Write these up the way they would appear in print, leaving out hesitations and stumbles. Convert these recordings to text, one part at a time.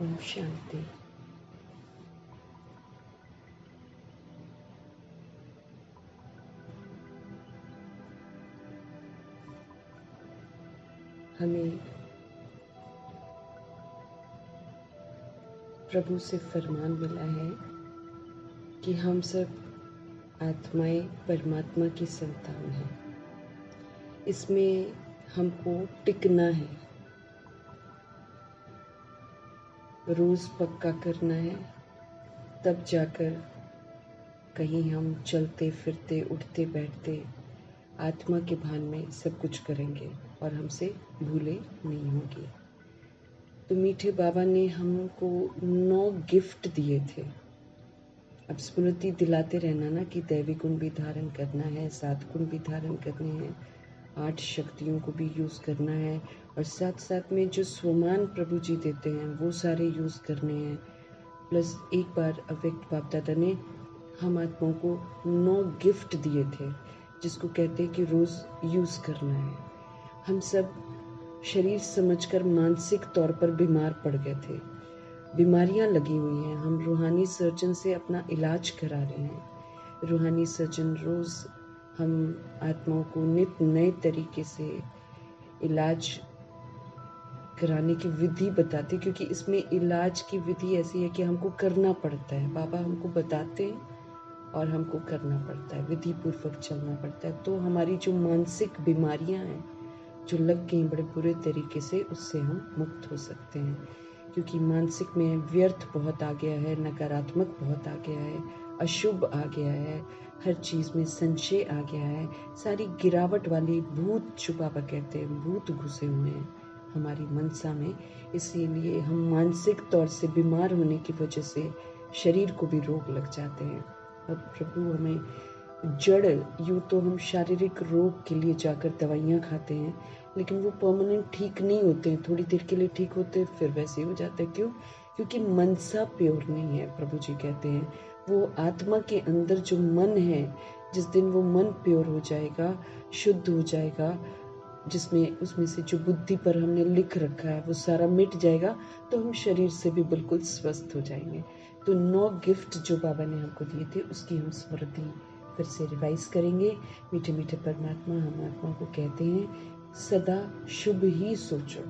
ओम शांति। हमें प्रभु से फरमान मिला है कि हम सब आत्माएं परमात्मा की संतान हैं। इसमें हमको टिकना है, रोज पक्का करना है, तब जाकर कहीं हम चलते फिरते उठते बैठते आत्मा के भान में सब कुछ करेंगे और हमसे भूले नहीं होंगी। तो मीठे बाबा ने हमको 9 गिफ्ट दिए थे। अब स्मृति दिलाते रहना ना कि दैवी गुण भी धारण करना है, 7 गुण भी धारण करने हैं, 8 शक्तियों को भी यूज करना है और साथ साथ में जो स्वमान प्रभु जी देते हैं वो सारे यूज करने हैं। प्लस एक बार अव्यक्त बाप दादा ने हम आत्माओं को 9 गिफ्ट दिए थे जिसको कहते हैं कि रोज यूज करना है। हम सब शरीर समझकर मानसिक तौर पर बीमार पड़ गए थे, बीमारियां लगी हुई हैं। हम रूहानी सर्जन से अपना इलाज करा रहे हैं। रूहानी सर्जन रोज हम आत्माओं को नित नए तरीके से इलाज कराने की विधि बताते, क्योंकि इसमें इलाज की विधि ऐसी है कि हमको करना पड़ता है। बाबा हमको बताते हैं और हमको करना पड़ता है, विधि पूर्वक चलना पड़ता है। तो हमारी जो मानसिक बीमारियां हैं जो लग गई बड़े बुरे तरीके से, उससे हम मुक्त हो सकते हैं। क्योंकि मानसिक में व्यर्थ बहुत आ गया है, नकारात्मक बहुत आ गया है, अशुभ आ गया है, हर चीज में संशय आ गया है, सारी गिरावट वाली भूत, जो बाबा कहते हैं भूत घुसे हुए हैं हमारी मनसा में। इसीलिए हम मानसिक तौर से बीमार होने की वजह से शरीर को भी रोग लग जाते हैं। अब प्रभु हमें जड़, यूँ तो हम शारीरिक रोग के लिए जाकर दवाइयाँ खाते हैं, लेकिन वो परमानेंट ठीक नहीं होते हैं, थोड़ी देर के लिए ठीक होते हैं फिर वैसे ही हो जाता है। क्यों? क्योंकि मनसा प्योर नहीं है। प्रभु जी कहते हैं वो आत्मा के अंदर जो मन है, जिस दिन वो मन प्योर हो जाएगा, शुद्ध हो जाएगा, जिसमें उसमें से जो बुद्धि पर हमने लिख रखा है वो सारा मिट जाएगा, तो हम शरीर से भी बिल्कुल स्वस्थ हो जाएंगे। तो 9 गिफ्ट जो बाबा ने हमको दिए थे उसकी हम स्मृति फिर से रिवाइज करेंगे। मीठे मीठे परमात्मा हम आत्मा को कहते हैं सदा शुभ ही सोचो।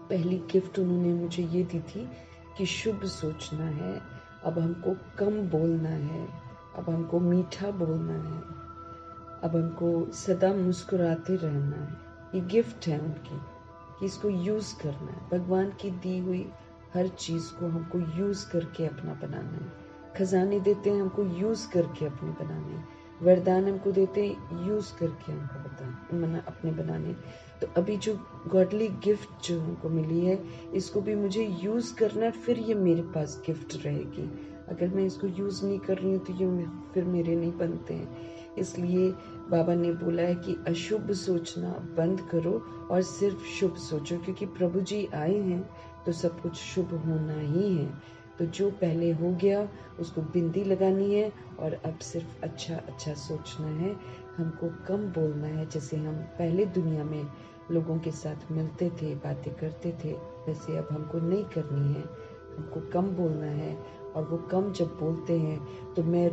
पहली गिफ्ट उन्होंने मुझे ये दी थी कि शुभ सोचना है। अब हमको कम बोलना है, अब हमको मीठा बोलना है, अब हमको सदा मुस्कुराते रहना है। ये गिफ्ट है उनकी कि इसको यूज करना है। भगवान की दी हुई हर चीज को हमको यूज करके अपना बनाना है। खजाने देते हैं हमको यूज करके अपने बनाने, वरदान हमको देते हैं यूज करके हमको अपने बनाने। तो अभी जो गॉडली गिफ्ट जो हमको मिली है, इसको भी मुझे यूज करना है, फिर ये मेरे पास गिफ्ट रहेगी। अगर मैं इसको यूज नहीं कर रही हूँ तो ये फिर मेरे नहीं बनते हैं। इसलिए बाबा ने बोला है कि अशुभ सोचना बंद करो और सिर्फ शुभ सोचो, क्योंकि प्रभु जी आए हैं तो सब कुछ शुभ होना ही है। तो जो पहले हो गया उसको बिंदी लगानी है और अब सिर्फ अच्छा अच्छा सोचना है। हमको कम बोलना है। जैसे हम पहले दुनिया में लोगों के साथ मिलते थे, बातें करते थे, वैसे अब हमको नहीं करनी है। हमको कम बोलना है और वो कम जब बोलते हैं तो मैं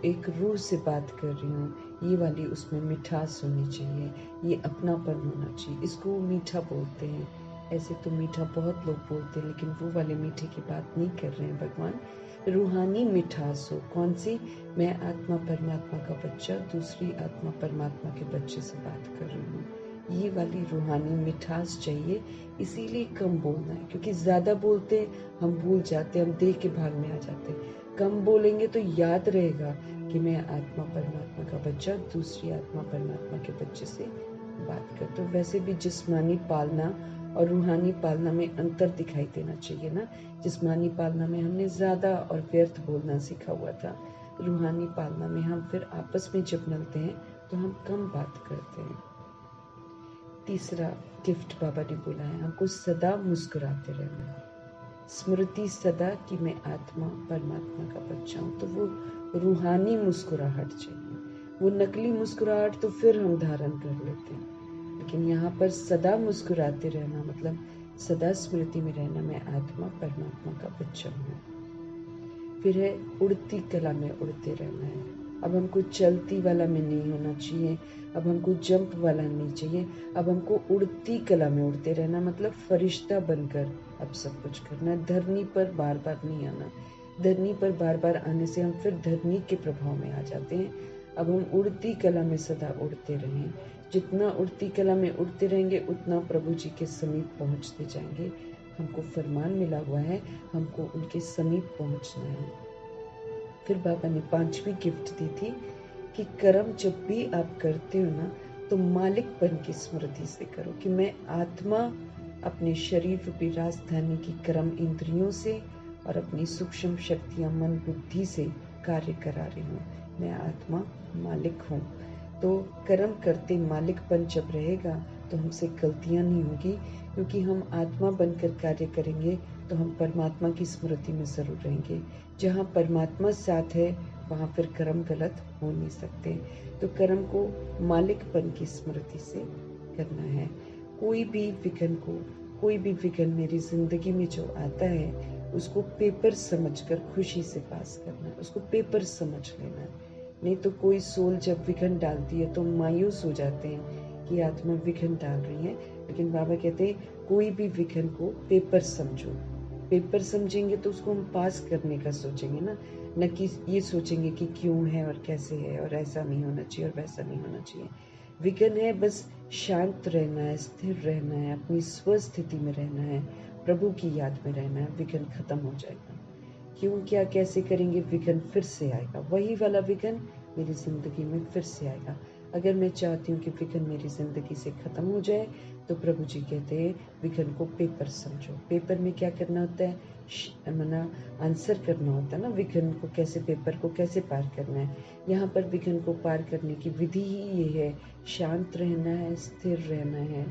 एक रूह से बात कर रही हूँ, ये वाली उसमें मिठास होनी चाहिए, ये अपनापन होना चाहिए, इसको मीठा बोलते हैं। ऐसे तो मीठा बहुत लोग बोलते हैं, लेकिन वो वाले मीठे की बात नहीं कर रहे हैं भगवान। रूहानी मिठास हो। कौन सी? मैं आत्मा परमात्मा का बच्चा दूसरी आत्मा परमात्मा के बच्चे से बात कर रही हूँ, ये वाली रूहानी मिठास चाहिए। इसीलिए कम बोलना है, क्योंकि ज्यादा बोलते हम भूल जाते, हम देह के भाग में आ जाते। कम बोलेंगे तो याद रहेगा कि मैं आत्मा परमात्मा का बच्चा दूसरी आत्मा परमात्मा के बच्चे से बात कर। तो वैसे भी जिस्मानी पालना और रूहानी पालना में अंतर दिखाई देना चाहिए ना। जिस्मानी पालना में हमने ज्यादा और व्यर्थ बोलना सीखा हुआ था, रूहानी पालना में हम फिर आपस में जब मिलते हैं तो हम कम बात करते हैं। तीसरा गिफ्ट बाबा ने बोला है हमको सदा मुस्कुराते रहना है। स्मृति सदा कि मैं आत्मा परमात्मा का बच्चा हूँ। तो वो रूहानी मुस्कुराहट चाहिए। वो नकली मुस्कुराहट तो फिर हम धारण कर लेते हैं, लेकिन यहाँ पर सदा मुस्कुराते रहना मतलब सदा स्मृति में रहना, मैं आत्मा परमात्मा का बच्चा हूँ। फिर है उड़ती कला में उड़ते रहना है। अब हमको चलती वाला में नहीं होना चाहिए, अब हमको जंप वाला नहीं चाहिए, अब हमको उड़ती कला में उड़ते रहना, मतलब फरिश्ता बनकर अब सब कुछ करना है। धरनी पर बार बार नहीं आना। धरनी पर बार बार आने से हम फिर धरनी के प्रभाव में आ जाते हैं। अब हम उड़ती कला में सदा उड़ते रहें। जितना उड़ती कला में उड़ते रहेंगे उतना प्रभु जी के समीप पहुंचते जाएंगे। हमको फरमान मिला हुआ है, हमको उनके समीप पहुंचना है। फिर बाबा ने 5वीं गिफ्ट दी थी कि कर्म जब भी आप करते हो ना, तो मालिकपन की स्मृति से करो कि मैं आत्मा अपने शरीर रूपी राजधानी की कर्म इंद्रियों से और अपनी सूक्ष्म शक्तियां मन बुद्धि से कार्य करा रही हूँ। मैं आत्मा मालिक हूँ। तो कर्म करते मालिकपन जब रहेगा तो हमसे गलतियां नहीं होगी, क्योंकि हम आत्मा बनकर कार्य करेंगे तो हम परमात्मा की स्मृति में जरूर रहेंगे। जहाँ परमात्मा साथ है वहाँ फिर कर्म गलत हो नहीं सकते। तो कर्म को मालिकपन की स्मृति से करना है। कोई भी विघ्न मेरी जिंदगी में जो आता है उसको पेपर समझकर खुशी से पास करना है, उसको पेपर समझ लेना है। नहीं तो कोई सोल जब विघ्न डालती है तो मायूस हो जाते हैं कि आत्मा विघ्न डाल रही है, लेकिन बाबा कहते हैं कोई भी विघ्न को पेपर समझो। पेपर समझेंगे तो उसको हम पास करने का सोचेंगे ना, न कि ये सोचेंगे कि क्यों है और कैसे है और ऐसा नहीं होना चाहिए और वैसा नहीं होना चाहिए। विघ्न है बस शांत रहना है, स्थिर रहना है, अपनी स्वस्थिति में रहना है, प्रभु की याद में रहना है, विघ्न खत्म हो जाएगा। क्यों क्या कैसे करेंगे, विघ्न फिर से आएगा, वही वाला विघ्न मेरी जिंदगी में फिर से आएगा। अगर मैं चाहती हूँ कि विघ्न मेरी जिंदगी से खत्म हो जाए तो प्रभु जी कहते हैं विघ्न को पेपर समझो। पेपर में क्या करना होता है, मना आंसर करना होता है ना, विघ्न को कैसे, पेपर को कैसे पार करना है। यहाँ पर विघ्न को पार करने की विधि ही ये है, शांत रहना है, स्थिर रहना है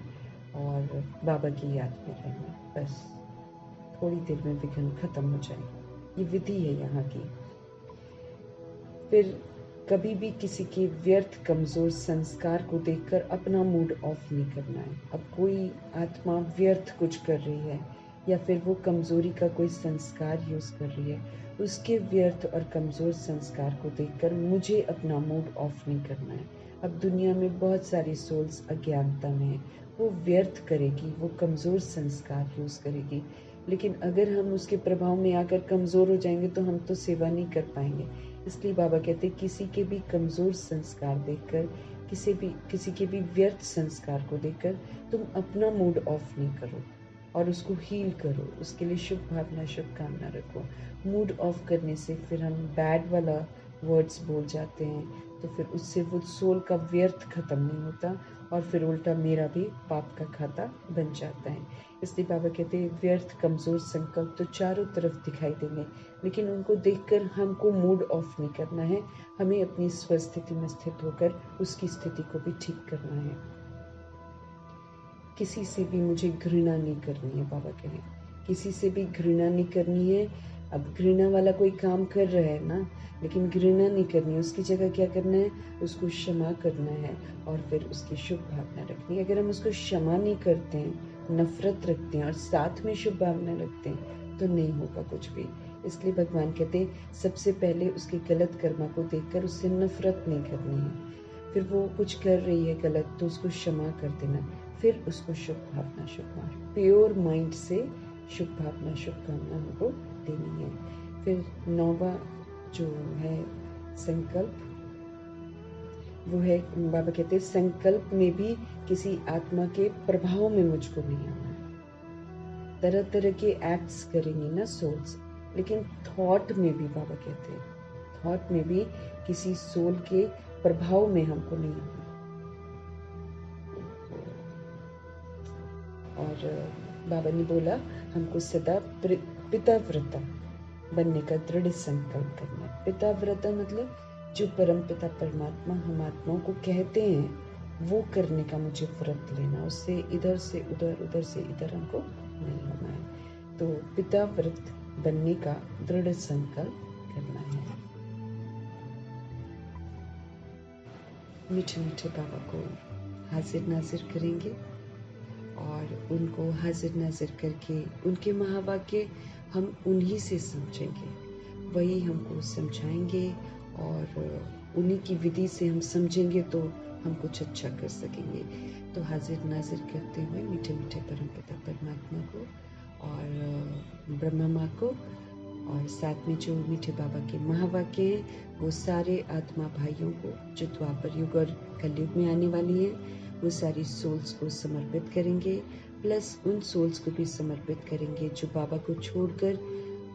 और बाबा की याद में रहना है। बस थोड़ी देर में विघ्न खत्म हो जाएगा। ये विधि है यहाँ की। फिर कभी भी किसी के व्यर्थ कमजोर संस्कार को देखकर अपना मूड ऑफ नहीं करना है। अब कोई आत्मा व्यर्थ कुछ कर रही है या फिर वो कमजोरी का कोई संस्कार यूज कर रही है, उसके व्यर्थ और कमजोर संस्कार को देखकर मुझे अपना मूड ऑफ नहीं करना है। अब दुनिया में बहुत सारी सोल्स अज्ञानता में है, वो व्यर्थ करेगी, वो कमजोर संस्कार यूज करेगी, लेकिन अगर हम उसके प्रभाव में आकर कमजोर हो जाएंगे तो हम तो सेवा नहीं कर पाएंगे। इसलिए बाबा कहते हैं किसी के भी कमजोर संस्कार देखकर, किसी के भी व्यर्थ संस्कार को देखकर तुम अपना मूड ऑफ नहीं करो और उसको हील करो, उसके लिए शुभ भावना शुभकामना रखो। मूड ऑफ करने से फिर हम बैड वाला वर्ड्स बोल जाते हैं, तो फिर उससे वो सोल का व्यर्थ खत्म नहीं होता और फिर उल्टा मेरा भी पाप का खाता बन जाता है। इसलिए बाबा कहते हैं व्यर्थ कमजोर संकल्प तो चारों तरफ दिखाई देंगे, लेकिन उनको देखकर हमको मूड ऑफ नहीं करना है, हमें अपनी स्वस्थिति में स्थित होकर उसकी स्थिति को भी ठीक करना है। किसी से भी मुझे घृणा नहीं करनी है, बाबा कह रहे किसी से भी घृणा नहीं करनी है। अब घृणा वाला कोई काम कर रहा है ना, लेकिन घृणा नहीं करनी है, उसकी जगह क्या करना है, उसको क्षमा करना है और फिर उसकी शुभ भावना रखनी है। अगर हम उसको क्षमा नहीं करते हैं, नफरत रखते हैं और साथ में शुभ भावना रखते हैं तो नहीं होगा कुछ भी। इसलिए भगवान कहते हैं सबसे पहले उसके गलत कर्म को देखकर उससे नफरत नहीं करनी है। फिर वो कुछ कर रही है गलत तो उसको क्षमा कर देना, फिर उसको शुभ भावना शुभकामना, प्योर माइंड से शुभ भावना शुभकामना हमको देनी है। फिर 9वां जो है संकल्प, वो है बाबा कहते हैं संकल्प में भी किसी आत्मा के प्रभाव में मुझको नहीं आना। तरह तरह के एक्ट्स करेंगे ना सोल्स, लेकिन थॉट में भी बाबा कहते हैं थॉट में भी किसी सोल के प्रभाव में हमको नहीं आना। और बाबा ने बोला हमको सदा पिताव्रता बनने का दृढ़ संकल्प करना है। पिताव्रता मतलब जो परम पिता परमात्मा हम आत्माओं को कहते हैं वो करने का मुझे व्रत लेना, उससे इधर से उधर, उधर से इधर हमको नहीं होना है। तो पिता व्रत बनने का दृढ़ संकल्प करना है। मीठे मीठे बाबा को हाजिर नाजिर करेंगे और उनको हाजिर नाजिर करके उनके महावाक्य हम उन्हीं से समझेंगे, वही हमको समझाएंगे और उन्हीं की विधि से हम समझेंगे तो हम कुछ अच्छा कर सकेंगे। तो हाजिर नाजिर करते हुए मीठे मीठे परमपिता परमात्मा को और ब्रह्मा माँ को और साथ में जो मीठे बाबा के महावाक्य हैं वो सारे आत्मा भाइयों को जो द्वापर युग और कलयुग में आने वाली हैं वो सारी सोल्स को समर्पित करेंगे, प्लस उन सोल्स को भी समर्पित करेंगे जो बाबा को छोड़कर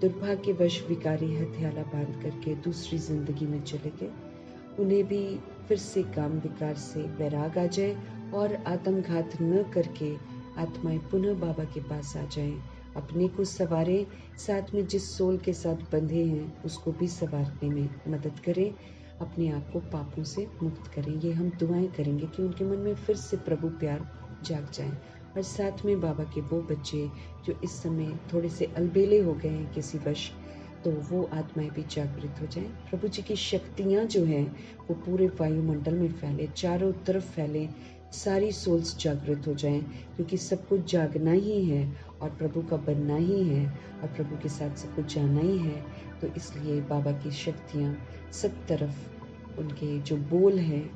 दुर्भाग्यवश विकारी हथियाला बांध करके दूसरी जिंदगी में चले गए। उन्हें भी फिर से काम विकार से वैराग आ जाए और आत्मघात न करके आत्माएं पुनः बाबा के पास आ जाएं, अपने को संवारें, साथ में जिस सोल के साथ बंधे हैं उसको भी संवारने में मदद करें, अपने आप को पापों से मुक्त करें। ये हम दुआएं करेंगे कि उनके मन में फिर से प्रभु प्यार जाग जाए। और साथ में बाबा के वो बच्चे जो इस समय थोड़े से अलबेले हो गए हैं किसी वश, तो वो आत्माएं भी जागृत हो जाएं। प्रभु जी की शक्तियां जो हैं वो पूरे वायुमंडल में फैले, चारों तरफ फैले, सारी सोल्स जागृत हो जाएं, क्योंकि सब कुछ जागना ही है और प्रभु का बनना ही है और प्रभु के साथ सब कुछ जाना ही है। तो इसलिए बाबा की शक्तियां सब तरफ, उनके जो बोल हैं,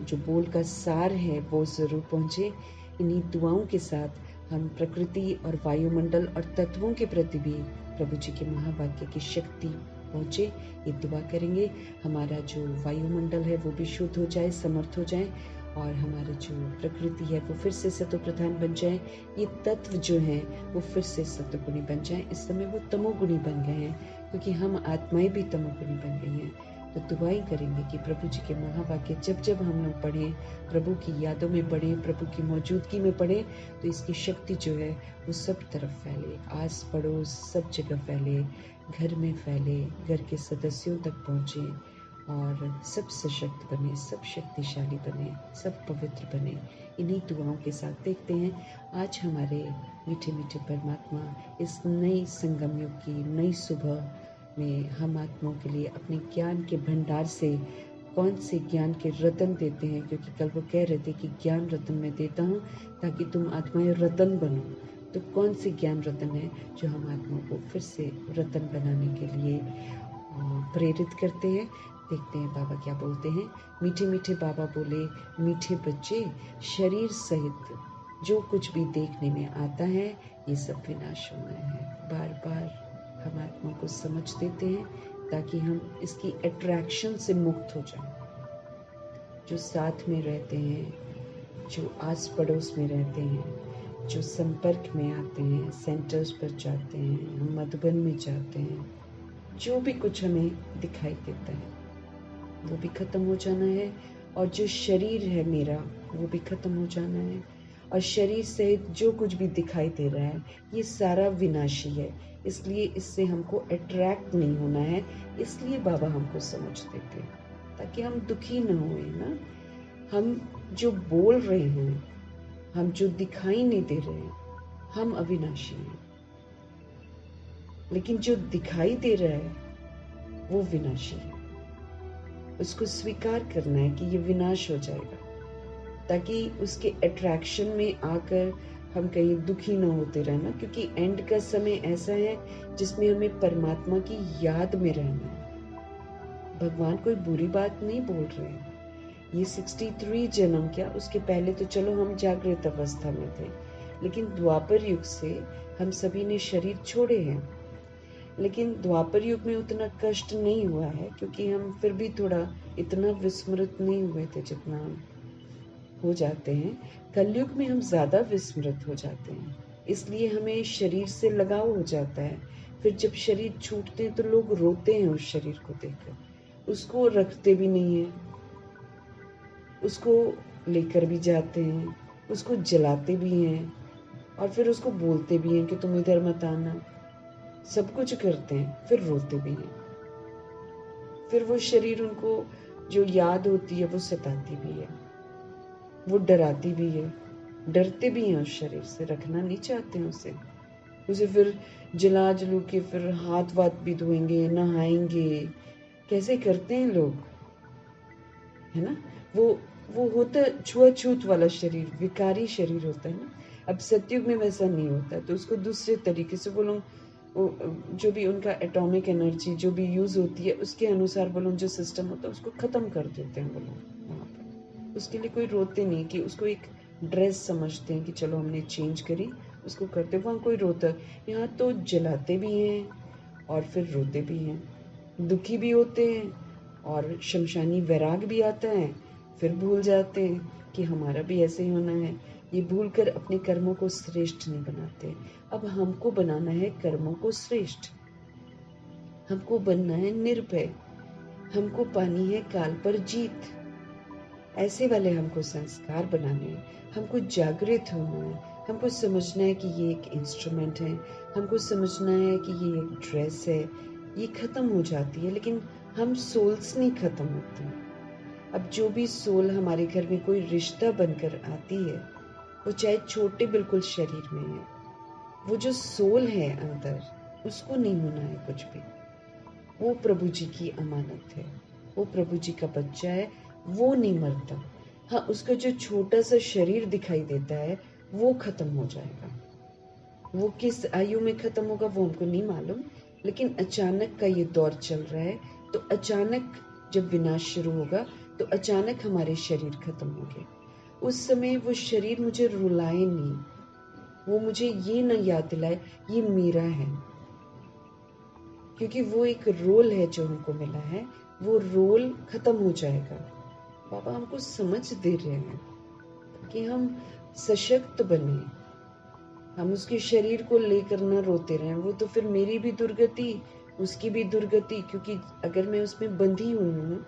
जो बोल का सार है वो ज़रूर पहुँचे। इन्हीं दुआओं के साथ हम प्रकृति और वायुमंडल और तत्वों के प्रति भी प्रभु जी के महावाक्य की शक्ति पहुँचे, ये दुआ करेंगे। हमारा जो वायुमंडल है वो भी शुद्ध हो जाए, समर्थ हो जाए और हमारी जो प्रकृति है वो फिर से सत्वप्रधान बन जाए। ये तत्व जो हैं वो फिर से सत्वगुणी बन जाए। इस समय वो तमोगुणी बन गए हैं क्योंकि हम आत्माएं भी तमोगुणी बन गई हैं। तो दुआएं करेंगे कि प्रभु जी के महावाक्य जब जब हम लोग पढ़ें, प्रभु की यादों में पढ़ें, प्रभु की मौजूदगी में पढ़ें, तो इसकी शक्ति जो है वो सब तरफ फैले, आस पड़ोस सब जगह फैले, घर में फैले, घर के सदस्यों तक पहुँचे और सब सशक्त बने, सब शक्तिशाली बने, सब पवित्र बने। इन्हीं दुआओं के साथ देखते हैं आज हमारे मीठे मीठे परमात्मा इस नई संगम युग की नई सुबह में हम आत्माओं के लिए अपने ज्ञान के भंडार से कौन से ज्ञान के रतन देते हैं, क्योंकि कल वो कह रहे थे कि ज्ञान रतन मैं देता हूँ ताकि तुम आत्माएं रतन बनो। तो कौन से ज्ञान रतन है जो हम आत्माओं को फिर से रतन बनाने के लिए प्रेरित करते हैं। देखते हैं बाबा क्या बोलते हैं। मीठे मीठे बाबा बोले, मीठे बच्चे, शरीर सहित जो कुछ भी देखने में आता है ये सब विनाश होना है। बार बार हम आत्मा को समझ देते हैं ताकि हम इसकी अट्रैक्शन से मुक्त हो जाएं। जो साथ में रहते हैं, जो आस पड़ोस में रहते हैं, जो संपर्क में आते हैं, सेंटर्स पर जाते हैं, हम मधुबन में जाते हैं, जो भी कुछ हमें दिखाई देता है वो भी खत्म हो जाना है और जो शरीर है मेरा वो भी खत्म हो जाना है और शरीर सहित जो कुछ भी दिखाई दे रहा है ये सारा विनाशी है। इसलिए इससे हमको अट्रैक्ट नहीं होना है, इसलिए बाबा हमको समझ देते हैं ताकि हम दुखी न होए ना। हम जो बोल रहे हैं, हम जो दिखाई नहीं दे रहे हैं, हम अविनाशी हैं, लेकिन जो दिखाई दे रहा है वो विनाशी है। उसको स्वीकार करना है कि ये विनाश हो जाएगा ताकि उसके अट्रैक्शन में आकर हम कहीं दुखी न होते रहना, क्योंकि एंड का समय ऐसा है जिसमें हमें परमात्मा की याद में रहना है। भगवान कोई बुरी बात नहीं बोल रहे हैं। ये 63 जन्म क्या, उसके पहले तो चलो हम जागृत अवस्था में थे, लेकिन द्वापर युग से हम सभी ने शरीर छोड़े हैं। लेकिन द्वापर युग में उतना कष्ट नहीं हुआ है क्योंकि हम फिर भी थोड़ा इतना विस्मृत नहीं हुए थे जितना हम हो जाते हैं। कलयुग में हम ज्यादा विस्मृत हो जाते हैं, इसलिए हमें शरीर से लगाव हो जाता है। फिर जब शरीर छूटते हैं तो लोग रोते हैं उस शरीर को देखकर, उसको रखते भी नहीं है, उसको लेकर भी जाते हैं, उसको जलाते भी हैं और फिर उसको बोलते भी हैं कि तुम इधर मत आना। सब कुछ करते हैं, फिर रोते भी हैं। फिर वो शरीर उनको जो याद होती है वो सताती भी है, वो डराती भी है, डरते भी हैं उस शरीर से, रखना नहीं चाहते हैं उसे फिर जला जलू के फिर हाथ वाथ भी धोएंगे, नहाएंगे, कैसे करते हैं लोग, है ना। वो होता छुआछूत वाला शरीर, विकारी शरीर होता है ना। अब सतयुग में वैसा नहीं होता, तो उसको दूसरे तरीके से वो लोग जो भी उनका एटॉमिक एनर्जी जो भी यूज होती है उसके अनुसार वो लोग जो सिस्टम होता है उसको खत्म कर देते हैं वो लोग वहाँ पर। उसके लिए कोई रोते नहीं कि उसको एक ड्रेस समझते हैं कि चलो हमने चेंज करी, उसको करते, वहाँ कोई रोता। यहाँ तो जलाते भी हैं और फिर रोते भी हैं, दुखी भी होते हैं और शमशानी वैराग भी आता है, फिर भूल जाते हैं कि हमारा भी ऐसे ही होना है। ये भूलकर अपने कर्मों को श्रेष्ठ नहीं बनाते। अब हमको बनाना है कर्मों को श्रेष्ठ, हमको बनना है निर्भय, हमको पानी है काल पर जीत। ऐसे वाले हमको संस्कार बनाने हैं, हमको जागृत होना है, हमको समझना है कि ये एक इंस्ट्रूमेंट है, हमको समझना है कि ये एक ड्रेस है, ये खत्म हो जाती है लेकिन हम सोल्स नहीं खत्म होती। अब जो भी सोल हमारे घर में कोई रिश्ता बनकर आती है, वो चाहे छोटे बिल्कुल शरीर में है, वो जो सोल है अंदर उसको नहीं होना है कुछ भी। वो प्रभु जी की अमानत है, वो प्रभु जी का बच्चा है, वो नहीं मरता। हाँ, उसका जो छोटा सा शरीर दिखाई देता है वो खत्म हो जाएगा। वो किस आयु में खत्म होगा वो हमको नहीं मालूम, लेकिन अचानक का ये दौर चल रहा है। तो अचानक जब विनाश शुरू होगा तो अचानक हमारे शरीर खत्म होंगे। उस समय वो शरीर मुझे रुलाए नहीं, वो मुझे ये न याद दिलाए ये मेरा है, क्योंकि वो एक रोल है जो हमको मिला है, वो रोल खत्म हो जाएगा। बाबा हमको समझ दे रहे हैं कि हम सशक्त बने, हम उसके शरीर को लेकर न रोते रहें। वो तो फिर मेरी भी दुर्गति, उसकी भी दुर्गति, क्योंकि अगर मैं उसमें बंधी हुई हूँ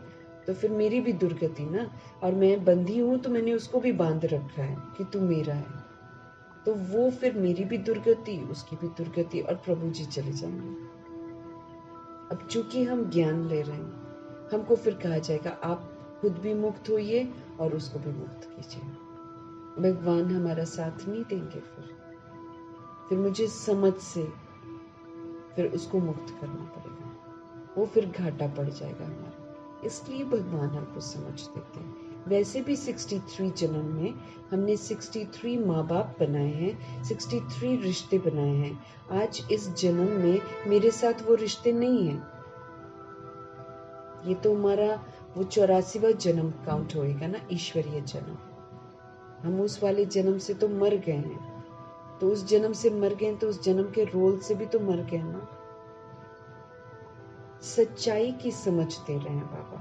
तो फिर मेरी भी दुर्गति ना। और मैं बंधी हूँ तो मैंने उसको भी बांध रखा है कि तू मेरा है, तो वो फिर मेरी भी दुर्गति, उसकी भी दुर्गति, और प्रभु जी चले जाएंगे। अब चूंकि हम ज्ञान ले रहे हैं, हमको फिर कहा जाएगा आप खुद भी मुक्त होइए और उसको भी मुक्त कीजिए। भगवान हमारा साथ नहीं देंगे, फिर मुझे समझ से फिर उसको मुक्त करना पड़ेगा, वो फिर घाटा पड़ जाएगा हमारा। इसलिए भगवान हमको समझ देते हैं। वैसे भी 63 जन्म में हमने 63 माँ बाप बनाए हैं, 63 रिश्ते बनाए हैं। आज इस जन्म में मेरे साथ वो रिश्ते नहीं है। ये तो हमारा वो 84वां जन्म काउंट होएगा ना, ईश्वरीय जन्म। हम उस वाले जन्म से तो मर गए हैं, तो उस जन्म से मर गए तो उस जन्म के रोल से भी तो मर गए ना। सच्चाई की समझ दे रहे हैं बाबा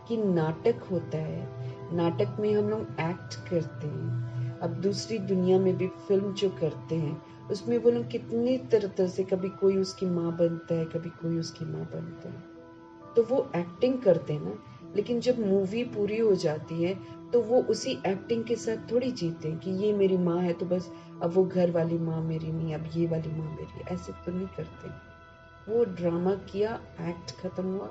कि नाटक होता है, नाटक में हम लोग एक्ट करते हैं। अब दूसरी दुनिया में भी फिल्म जो करते हैं उसमें वो लोग कितनी तरह से, कभी कोई उसकी माँ बनता है, कभी कोई उसकी माँ बनता है, तो वो एक्टिंग करते हैं ना। लेकिन जब मूवी पूरी हो जाती है तो वो उसी एक्टिंग के साथ थोड़ी जीते हैं कि ये मेरी माँ है तो बस अब वो घर वाली माँ मेरी नहीं, अब ये वाली माँ मेरी, ऐसे तो नहीं करते। वो ड्रामा किया, एक्ट खत्म हुआ,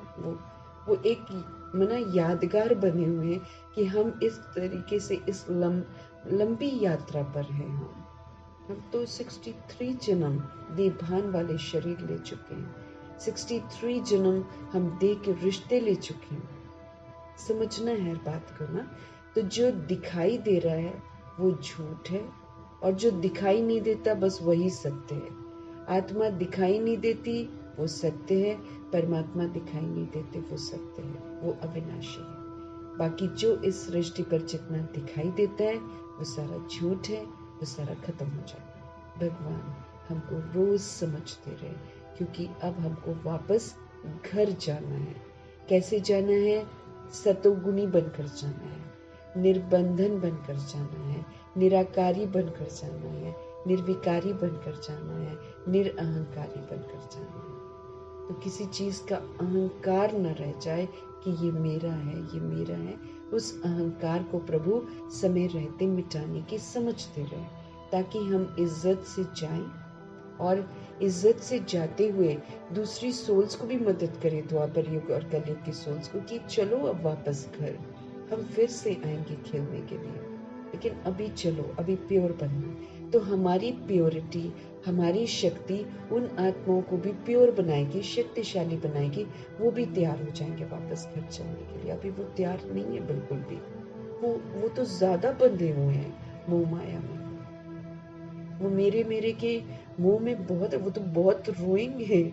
वो एक मना यादगार बने हुए हैं कि हम इस तरीके से इस लंबी यात्रा पर हैं। हम तो 63 जन्म देवभान वाले शरीर ले चुके हैं, 63 जन्म हम देह के रिश्ते ले चुके हैं। समझना है बात को ना। तो जो दिखाई दे रहा है वो झूठ है, और जो दिखाई नहीं देता बस वही सत्य है। आत्मा दिखाई नहीं देती वो सत्य है, परमात्मा दिखाई नहीं देते वो सत्य है, वो अविनाशी है। बाकी जो इस सृष्टि पर जितना दिखाई देता है वो सारा झूठ है, वो सारा खत्म हो जाएगा। भगवान हमको रोज समझते रहे, क्योंकि अब हमको वापस घर जाना है। कैसे जाना है? सतोगुणी बनकर जाना है, निर्बंधन बनकर जाना है, निराकारी बनकर जाना है, निर्विकारी बनकर जाना है, निरअहंकारी बनकर जाना है। तो किसी चीज का अहंकार न रह जाए कि ये मेरा है, ये मेरा है। उस अहंकार को प्रभु समय रहते मिटाने की समझते रहे, ताकि हम इज्जत से जाएं और इज्जत से जाते हुए दूसरी सोल्स को भी मदद करें, द्वापर युग और कलयुग की सोल्स को, कि चलो अब वापस घर, हम फिर से आएंगे खेलने के लिए, लेकिन अभी चलो, अभी प्योर बनना। तो हमारी प्योरिटी, हमारी शक्ति उन आत्माओं को भी प्योर बनाएगी, शक्तिशाली बनाएगी। वो भी तैयार हो जाएंगे वापस घर चलने के लिए। अभी वो तैयार नहीं है बिल्कुल भी। वो तो ज्यादा बंधे हुए हैं मोह माया में। वो मेरे मेरे के मुंह में बहुत, वो तो बहुत रोएंगे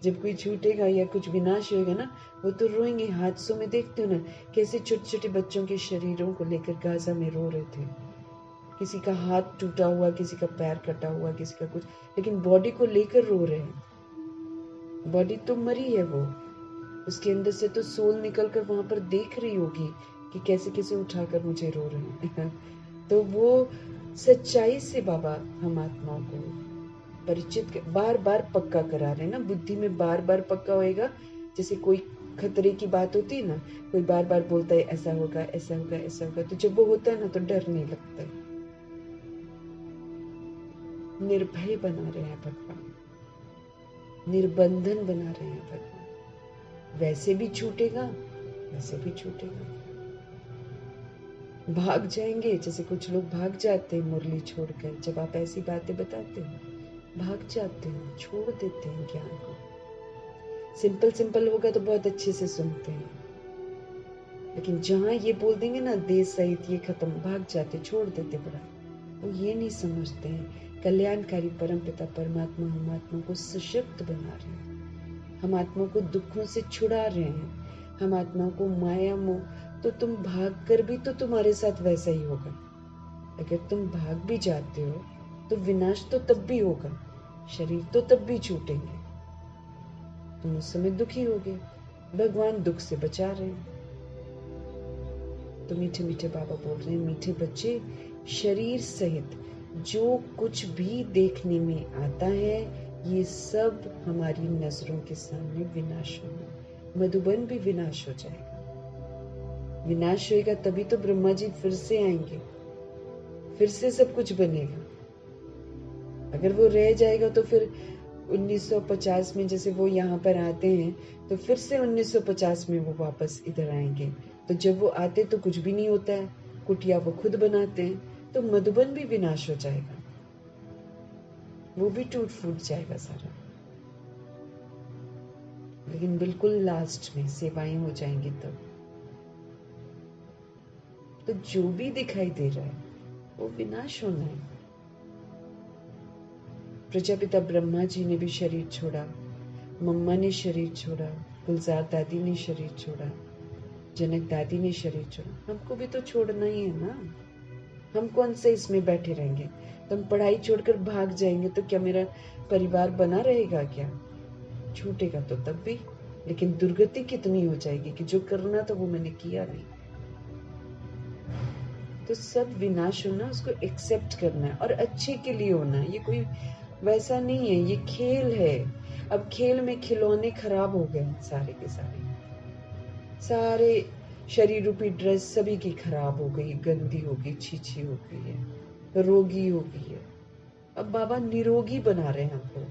जब कोई छूटेगा या कुछ विनाश होगा ना, वो तो रोएंगे। हादसों में देखते हो ना कैसे छोटे छोटे बच्चों के शरीरों को लेकर गाजा में रो रहे थे। किसी का हाथ टूटा हुआ, किसी का पैर कटा हुआ, किसी का कुछ, लेकिन बॉडी को लेकर रो रहे हैं। बॉडी तो मरी है, वो उसके अंदर से तो सोल निकल कर वहां पर देख रही होगी कि कैसे कैसे उठाकर मुझे रो रहे हैं। तो वो सच्चाई से बाबा हम आत्माओं को परिचित बार बार पक्का करा रहे हैं ना, बुद्धि में बार बार पक्का होएगा। जैसे कोई खतरे की बात होती है ना, कोई बार बार बोलता है ऐसा होगा ऐसा होगा ऐसा होगा, तो जब वो होता है ना तो डर नहीं लगता है। निर्भय बना रहे हैं भगवान, निर्बंधन बना रहे हैं भगवान। वैसे भी छूटेगा, वैसे भी छूटेगा। भाग जाएंगे, जैसे कुछ लोग भाग जाते हैं मुरली छोड़कर, जब आप ऐसी बातें बताते हो भाग जाते हैं, छोड़ देते हैं ज्ञान को। सिंपल सिंपल होगा तो बहुत अच्छे से सुनते हैं, लेकिन जहां ये बोल देंगे ना देश सहित ये खत्म, भाग जाते, छोड़ देते बड़ा। वो ये नहीं समझते हैं कल्याणकारी परम पिता परमात्मा हम आत्मा को सशक्त बना रहे हैं, हम आत्मा को दुखों से छुड़ा रहे हैं, हम आत्मा को माया मोह। तो तुम भाग कर भी तो तुम्हारे साथ वैसा ही होगा। अगर तुम भाग भी जाते हो तो विनाश तो तब भी होगा, शरीर तो तब भी छूटेंगे, तुम उस समय दुखी होगे। भगवान दुख से बचा रहे हैं। तो मीठे मीठे बाबा बोल रहे हैं, मीठे बच्चे, शरीर सहित जो कुछ भी देखने में आता है ये सब हमारी नजरों के सामने विनाश होगा। मधुबन भी विनाश हो जाएगा। विनाश होएगा तभी तो ब्रह्मा जी फिर से आएंगे, फिर से सब कुछ बनेगा। अगर वो रह जाएगा तो फिर 1950 में जैसे वो यहाँ पर आते हैं तो फिर से 1950 में वो वापस इधर आएंगे। तो जब वो आते तो कुछ भी नहीं होता है, कुटिया वो खुद बनाते हैं, तो मधुबन भी विनाश हो जाएगा, वो भी टूट फूट जाएगा सारा। लेकिन बिल्कुल लास्ट में सेवाएं हो जाएंगी तब। तो जो भी दिखाई दे रहा है वो विनाश होना है। प्रजापिता ब्रह्मा जी ने भी शरीर छोड़ा, मम्मा ने शरीर छोड़ा, गुलजार दादी ने शरीर छोड़ा, जनक दादी ने शरीर छोड़ा। हमको भी तो छोड़ना ही है ना। हम कौन से इसमें बैठे रहेंगे? तो हम पढ़ाई छोड़कर भाग जाएंगे तो क्या मेरा परिवार बना रहेगा? क्या छूटेगा तो तब भी, लेकिन दुर्गति कितनी हो जाएगी कि जो करना था वो मैंने किया नहीं। तो सब विनाश होना, उसको एक्सेप्ट करना है और अच्छे के लिए होना है। ये कोई वैसा नहीं है, ये खेल है। अब खेल में खिलौने खराब हो गए सारे के सारे, सारे शरीर रूपी ड्रेस सभी की खराब हो गई, गंदी हो गई, छीछी हो गई है, रोगी हो गई है। अब बाबा निरोगी बना रहे हैं हमको,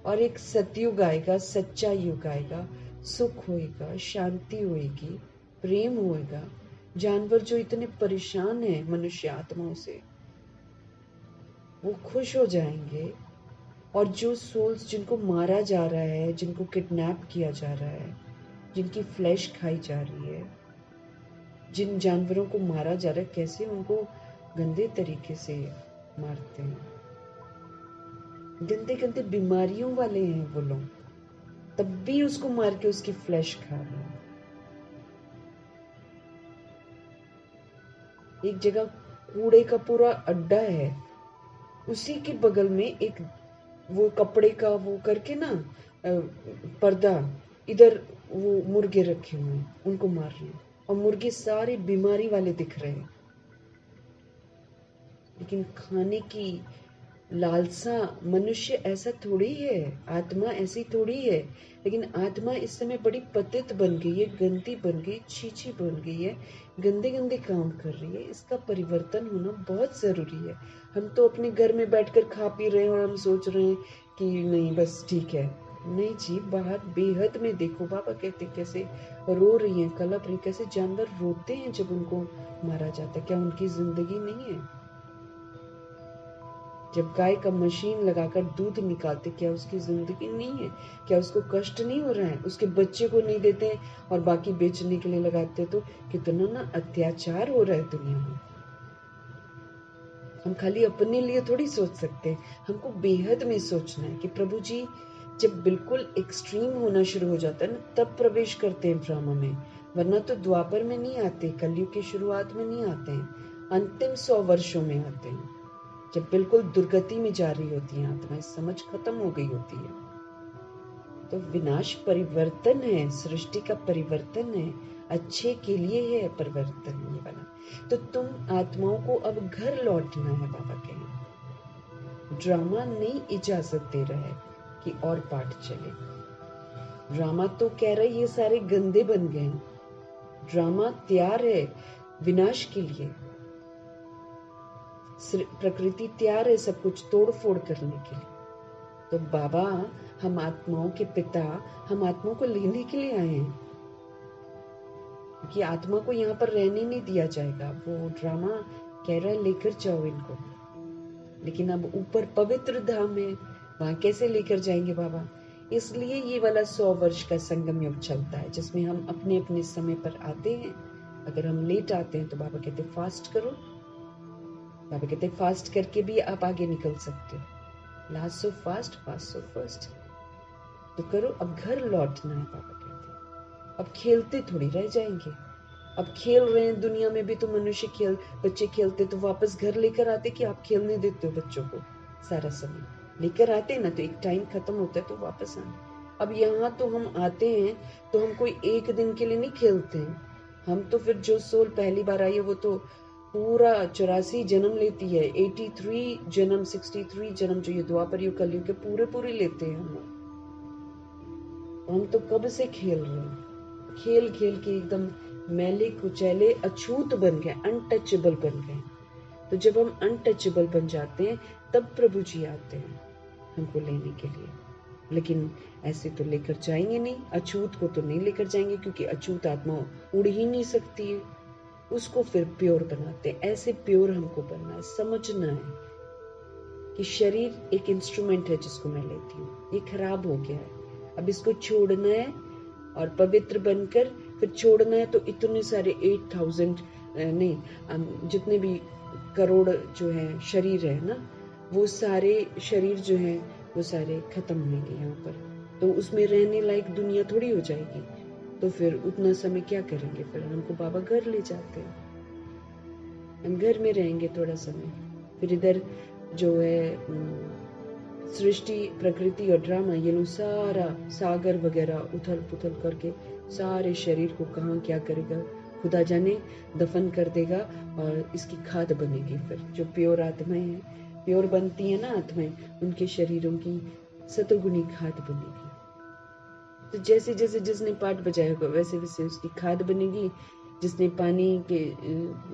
और एक सतयुग आएगा, सच्चा युग आएगा, सुख होएगा, शांति होएगी, प्रेम होएगा। जानवर जो इतने परेशान हैं मनुष्य आत्माओं से, वो खुश हो जाएंगे। और जो सोल्स जिनको मारा जा रहा है, जिनको किडनैप किया जा रहा है, जिनकी फ्लैश खाई जा रही है, जिन जानवरों को मारा जा रहा है, कैसे उनको गंदे तरीके से मारते हैं, गंदे गंदे बीमारियों वाले हैं वो लोग, तब भी उसको मार के उसकी फ्लैश खा रहे हैं। एक जगह कूड़े का पूरा अड्डा है, उसी के बगल में एक वो कपड़े का वो करके ना पर्दा, इधर वो मुर्गे रखे हुए हैं, उनको मार रहे हैं, और मुर्गे सारे बीमारी वाले दिख रहे हैं। लेकिन खाने की लालसा, मनुष्य ऐसा थोड़ी है, आत्मा ऐसी थोड़ी है। लेकिन आत्मा इस समय बड़ी पतित बन गई है, गंदी बन गई, छीछी बन गई है, गंदे गंदे काम कर रही है। इसका परिवर्तन होना बहुत जरूरी है। हम तो अपने घर में बैठकर खा पी रहे हैं और हम सोच रहे हैं कि नहीं बस ठीक है। नहीं जी, बाहर बेहद में देखो, बाबा कहते कैसे रो रही हैं, कलप रही, कैसे जानवर रोते हैं जब उनको मारा जाता है। क्या उनकी जिंदगी नहीं है? जब गाय का मशीन लगाकर दूध निकालते, क्या उसकी जिंदगी नहीं है? क्या उसको कष्ट नहीं हो रहा है? उसके बच्चे को नहीं देते और बाकी बेचने के लिए लगाते, तो कितना ना अत्याचार हो रहा है दुनिया में। हम खाली अपने लिए थोड़ी सोच सकते हैं, हमको बेहद में सोचना है कि प्रभु जी जब बिल्कुल एक्सट्रीम होना शुरू हो जाता है ना, तब प्रवेश करते हैं ड्रामा में, वरना तो द्वापर में नहीं आते, कलयुग की शुरुआत में नहीं आते हैं, अंतिम 100 वर्षों में आते हैं, जब बिल्कुल दुर्गति में जा रही होती है आत्मा, समझ खत्म हो गई होती है। तो विनाश परिवर्तन है, सृष्टि का परिवर्तन है, अच्छे के लिए है परिवर्तन होने वाला। तो तुम आत्माओं को अब घर लौटना है, बाबा कहें। ड्रामा नहीं इजाजत दे रहा है कि और पाठ चले। ड्रामा तो कह रहा है ये सारे गंदे बन गए हैं। ड्रामा तैयार है विनाश के लिए, प्रकृति तैयार है सब कुछ तोड़ फोड़ करने के लिए। तो बाबा हम आत्माओं के पिता, हम आत्माओं को लेने के लिए आए हैं, क्योंकि आत्मा को यहाँ पर रहने नहीं दिया जाएगा। वो ड्रामा कह रहा है लेकर जाओ इनको, लेकिन अब ऊपर पवित्र धाम है, वहां कैसे लेकर जाएंगे बाबा? इसलिए ये वाला 100 वर्ष का संगम युग चलता है, जिसमें हम अपने अपने समय पर आते हैं। अगर हम लेट आते हैं तो बाबा कहते फास्ट करो, बाबा कहते फास्ट करके भी आप आगे निकल सकते हो। Last so fast, fast so first. तो करो, अब घर लौटना है बाबा कहते। अब खेलते थोड़ी रह जाएंगे, अब खेल रहे हैं दुनिया में भी, तो मनुष्य बच्चे खेलते तो वापस घर लेकर आते कि आप खेलने देते हो बच्चों को सारा समय? लेकर आते ना, तो एक टाइम खत्म होता है तो वापस आना। अब यहाँ तो हम आते हैं तो हम कोई एक दिन के लिए नहीं खेलते हैं, हम तो फिर जो सोल पहली बार आई है वो तो पूरा 84 जन्म लेती है, 83 जन्म, 63 जन्म, जो ये द्वापर युग कलयुग के पूरे लेते हैं हम तो कब से खेल रहे हैं, खेल खेल के एकदम मैले कुचैले अछूत बन गए, अनटचेबल बन गए। तो जब हम अनटचेबल बन जाते हैं तब प्रभु जी आते हैं हमको लेने के लिए। लेकिन ऐसे तो लेकर जाएंगे नहीं, अछूत को तो नहीं लेकर जाएंगे, क्योंकि अछूत आत्मा उड़ ही नहीं सकती है, उसको फिर प्योर बनाते हैं। ऐसे प्योर हमको बनना है, समझना है कि शरीर एक इंस्ट्रूमेंट है जिसको मैं लेती हूँ, ये खराब हो गया है, अब इसको छोड़ना है और पवित्र बनकर फिर छोड़ना है। तो इतने सारे 8000 नहीं, जितने भी करोड़ जो है शरीर है ना, वो सारे शरीर जो है वो सारे खत्म होंगे यहाँ पर, तो उसमें रहने लायक दुनिया थोड़ी हो जाएगी। तो फिर उतना समय क्या करेंगे? फिर हमको बाबा घर ले जाते हैं, हम घर में रहेंगे थोड़ा समय, फिर इधर जो है सृष्टि, प्रकृति और ड्रामा, ये लोग सारा सागर वगैरह उथल पुथल करके सारे शरीर को कहाँ क्या करेगा खुदा जाने, दफन कर देगा और इसकी खाद बनेगी। फिर जो प्योर आत्माएं हैं, प्योर बनती है ना आत्माएं, उनके शरीरों की सतुगुणी खाद बनेगी। तो जैसे जैसे जिसने पाठ बजाया होगा वैसे वैसे उसकी खाद बनेगी। जिसने पानी के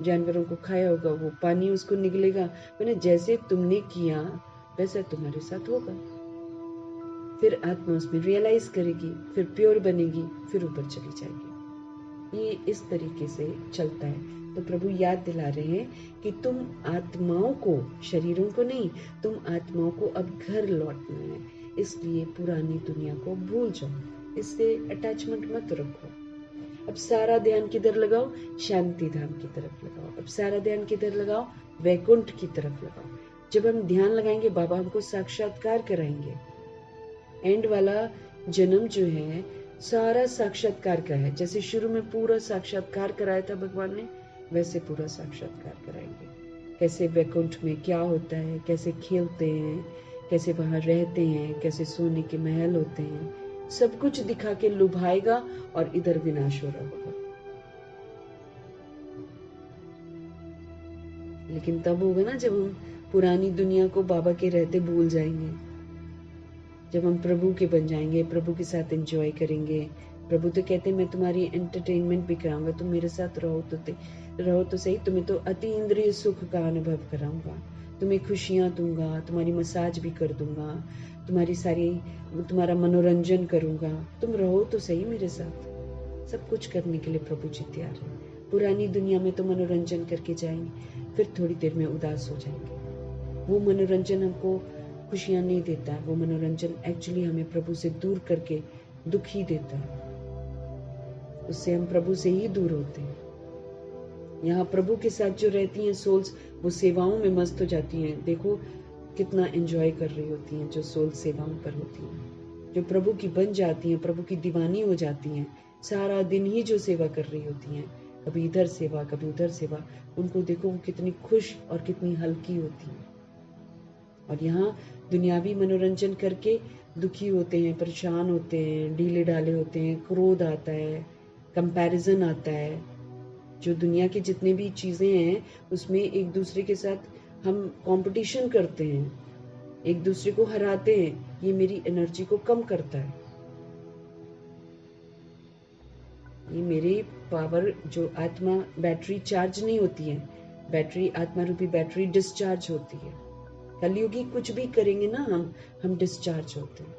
जानवरों को खाया होगा वो पानी उसको निकलेगा, मैंने जैसे तुमने किया वैसा तुम्हारे साथ होगा। फिर आत्मा उसमें रियलाइज करेगी, फिर प्योर बनेगी, फिर ऊपर चली जाएगी। ये इस तरीके से चलता है। तो प्रभु याद दिला रहे हैं कि तुम आत्माओं को, शरीरों को नहीं, तुम आत्माओं को अब घर लौटना है। इसलिए पुरानी दुनिया को भूल जाओ, इससे अटैचमेंट मत रखो। अब सारा ध्यान किधर लगाओ? शांति धाम की तरफ लगाओ। अब सारा ध्यान किधर लगाओ? वैकुंठ की तरफ लगाओ। जब हम ध्यान लगाएंगे बाबा हमको साक्षात्कार कराएंगे। एंड वाला जन्म जो है सारा साक्षात्कार का है। जैसे शुरू में पूरा साक्षात्कार कराया था भगवान ने, वैसे पूरा साक्षात्कार कराएंगे। कैसे वैकुंठ में क्या होता है, कैसे खेलते हैं, कैसे वहां रहते हैं, कैसे सोने के महल होते हैं, सब कुछ दिखा के लुभाएगा और इधर विनाश हो रहा होगा। लेकिन तब होगा ना जब हम पुरानी दुनिया को बाबा के रहते भूल जाएंगे, जब हम प्रभु के बन जाएंगे, प्रभु के साथ एंजॉय करेंगे। प्रभु तो कहते हैं मैं तुम्हारी एंटरटेनमेंट भी कराऊंगा, तुम मेरे साथ रहो तो सही, तुम्हें तो अति इंद्रिय सुख का अनुभव कराऊंगा, तुम्हें खुशियां दूंगा, तुम्हारी मसाज भी कर दूंगा, तुम्हारा मनोरंजन करूंगा, तुम रहो तो सही मेरे साथ। सब कुछ करने के लिए प्रभु जी तैयार है। पुरानी दुनिया में तो मनोरंजन करके जाएंगे, फिर थोड़ी देर में उदास हो जाएंगे। वो मनोरंजन हमको खुशियां नहीं देता है, वो मनोरंजन एक्चुअली हमें प्रभु से दूर करके दुखी देता है, उससे हम प्रभु से ही दूर होते हैं। यहाँ प्रभु के साथ जो रहती हैं सोल्स, वो सेवाओं में मस्त हो जाती हैं। देखो कितना एंजॉय कर रही होती हैं जो सोल सेवाओं पर होती हैं, जो प्रभु की बन जाती हैं, प्रभु की दीवानी हो जाती हैं, सारा दिन ही जो सेवा कर रही होती हैं, कभी इधर सेवा कभी उधर सेवा, उनको देखो वो कितनी खुश और कितनी हल्की होती हैं। और यहाँ दुनियावी मनोरंजन करके दुखी होते हैं, परेशान होते हैं, ढीले ढाले होते हैं, क्रोध आता है, कंपैरिजन आता है। जो दुनिया की जितनी भी चीज़ें हैं उसमें एक दूसरे के साथ हम कंपटीशन करते हैं, एक दूसरे को हराते हैं। ये मेरी एनर्जी को कम करता है, ये मेरी पावर जो आत्मा बैटरी चार्ज नहीं होती है, बैटरी आत्मा रूपी बैटरी डिस्चार्ज होती है। कलयुगी कुछ भी करेंगे ना हम डिस्चार्ज होते हैं।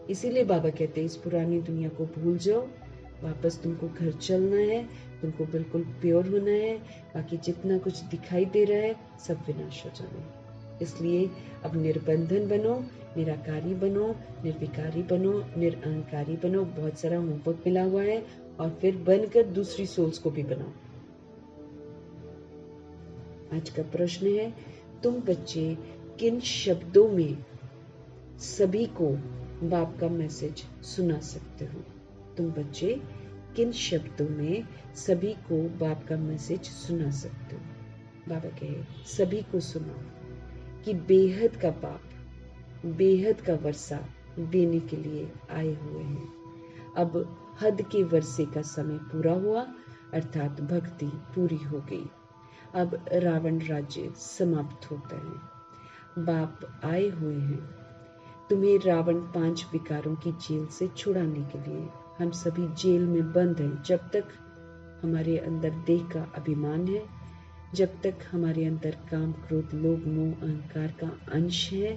इसीलिए बाबा कहते हैं इस पुरानी दुनिया को भूल जाओ, वापस तुमको घर चलना है, तुमको बिल्कुल प्योर होना है। बाकी जितना कुछ दिखाई दे रहा है सब विनाश हो जाना है। इसलिए अब निर्बंधन बनो, निराकारी बनो, निर्विकारी बनो, निरअहंकारी बनो। बहुत सारा होमवर्क मिला हुआ है और फिर बनकर दूसरी सोल्स को भी बनाओ। आज का प्रश्न है, तुम बच्चे किन शब्दों में सभी को बाप का मैसेज सुना सकते हो? तुम बच्चे किन शब्दों में सभी को बाप का मैसेज सुना सकते हो? बाबा कहे सभी को सुनाओ कि बेहद का बाप बेहद का वर्षा देने के लिए आए हुए हैं। अब हद के वर्षे का समय पूरा हुआ, अर्थात भक्ति पूरी हो गई। अब रावण राज्य समाप्त होता है। बाप आए हुए हैं तुम्हें रावण 5 विकारों की जेल से छुड़ाने के लिए। हम सभी जेल में बंद हैं। जब तक हमारे अंदर देह का अभिमान है, जब तक हमारे अंदर काम क्रोध लोभ मोह अहंकार का अंश है,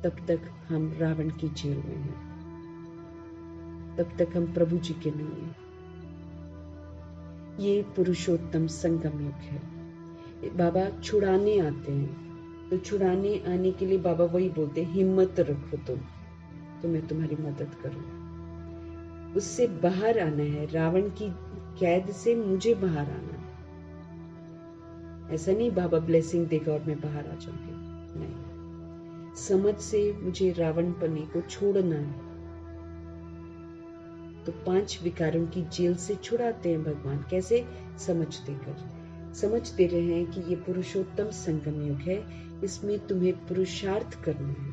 तब तक हम रावण की जेल में हैं, तब तक हम प्रभु जी के नहीं हैं। ये पुरुषोत्तम संगम युग है। बाबा छुड़ाने आते हैं, तो छुड़ाने आने के लिए बाबा वही बोलते हैं, हिम्मत रखो तुम, तो मैं तुम्हारी मदद करूं। उससे बाहर आना है, रावण की कैद से मुझे बाहर आना है। ऐसा नहीं बाबा ब्लेसिंग देगा और मैं बाहर आ जाऊंगी, नहीं। समझ से मुझे रावण पने को छोड़ना है। तो 5 विकारों की जेल से छुड़ाते हैं भगवान। कैसे? समझ देकर। समझ दे रहे हैं कि ये पुरुषोत्तम संगम युग है, इसमें तुम्हें पुरुषार्थ करना है।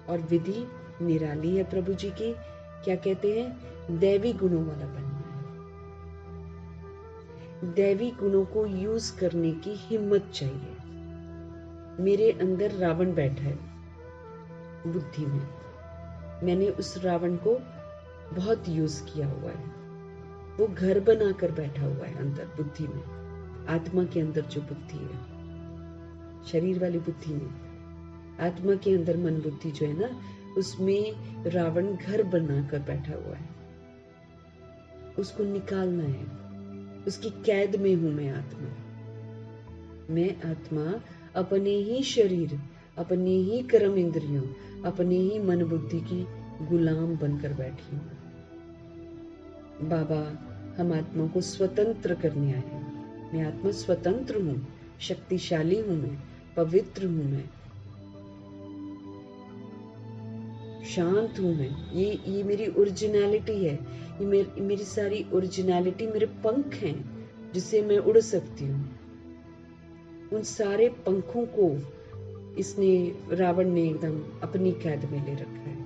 और विधि निराली है प्रभु जी की। क्या कहते हैं? दैवी गुणों वाला बनना है। दैवी गुणों को यूज करने की हिम्मत चाहिए। मेरे अंदर रावण बैठा है बुद्धि में, मैंने उस रावण को बहुत यूज किया हुआ है। वो घर बनाकर बैठा हुआ है अंदर बुद्धि में, आत्मा के अंदर जो बुद्धि है, शरीर वाली बुद्धि में, आत्मा के अंदर मन बुद्धि जो है ना, उसमें रावण घर बनाकर बैठा हुआ है। उसको निकालना है। उसकी कैद में हूं मैं आत्मा। मैं आत्मा अपने ही शरीर, अपने ही कर्म इंद्रियों, अपने ही मन बुद्धि की गुलाम बनकर बैठी हूं। बाबा हम आत्मा को स्वतंत्र करने आए हैं। मैं आत्मा स्वतंत्र हूं, शक्तिशाली हूं, मैं पवित्र हूं, मैं शांत हूं, मैं ये मेरी ओरिजिनलिटी है। ये मेरी सारी ओरिजिनलिटी मेरे पंख हैं जिससे मैं उड़ सकती हूँ। उन सारे पंखों को इसने रावण ने एकदम अपनी कैद में ले रखा है।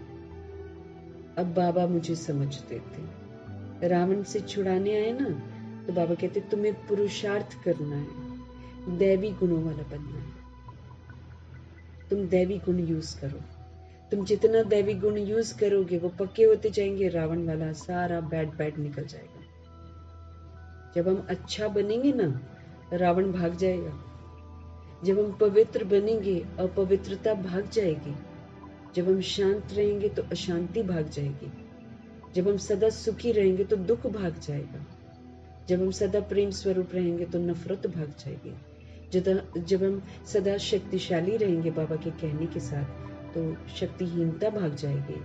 अब बाबा मुझे समझ देते। रावण से छुड़ाने आए ना, तो बाबा कहते तुम्हें पुरुषार्थ करना है, दैवी गुणों वाला बनना है। तुम दैवी गुण यूज करो। तुम जितना दैवी गुण यूज करोगे वो पक्के होते जाएंगे, रावण वाला सारा बैड निकल जाएगा। जब हम अच्छा बनेंगे ना, रावण भाग जाएगा। जब हम पवित्र बनेंगे, अपवित्रता भाग जाएगी। जब हम शांत रहेंगे तो अशांति भाग जाएगी। जब हम सदा सुखी रहेंगे तो दुख भाग जाएगा। जब हम सदा प्रेम स्वरूप रहेंगे तो नफरत भाग जाएगी। जब हम सदा शक्तिशाली रहेंगे बाबा के कहने के साथ, तो शक्तिहीनता भाग जाएगी।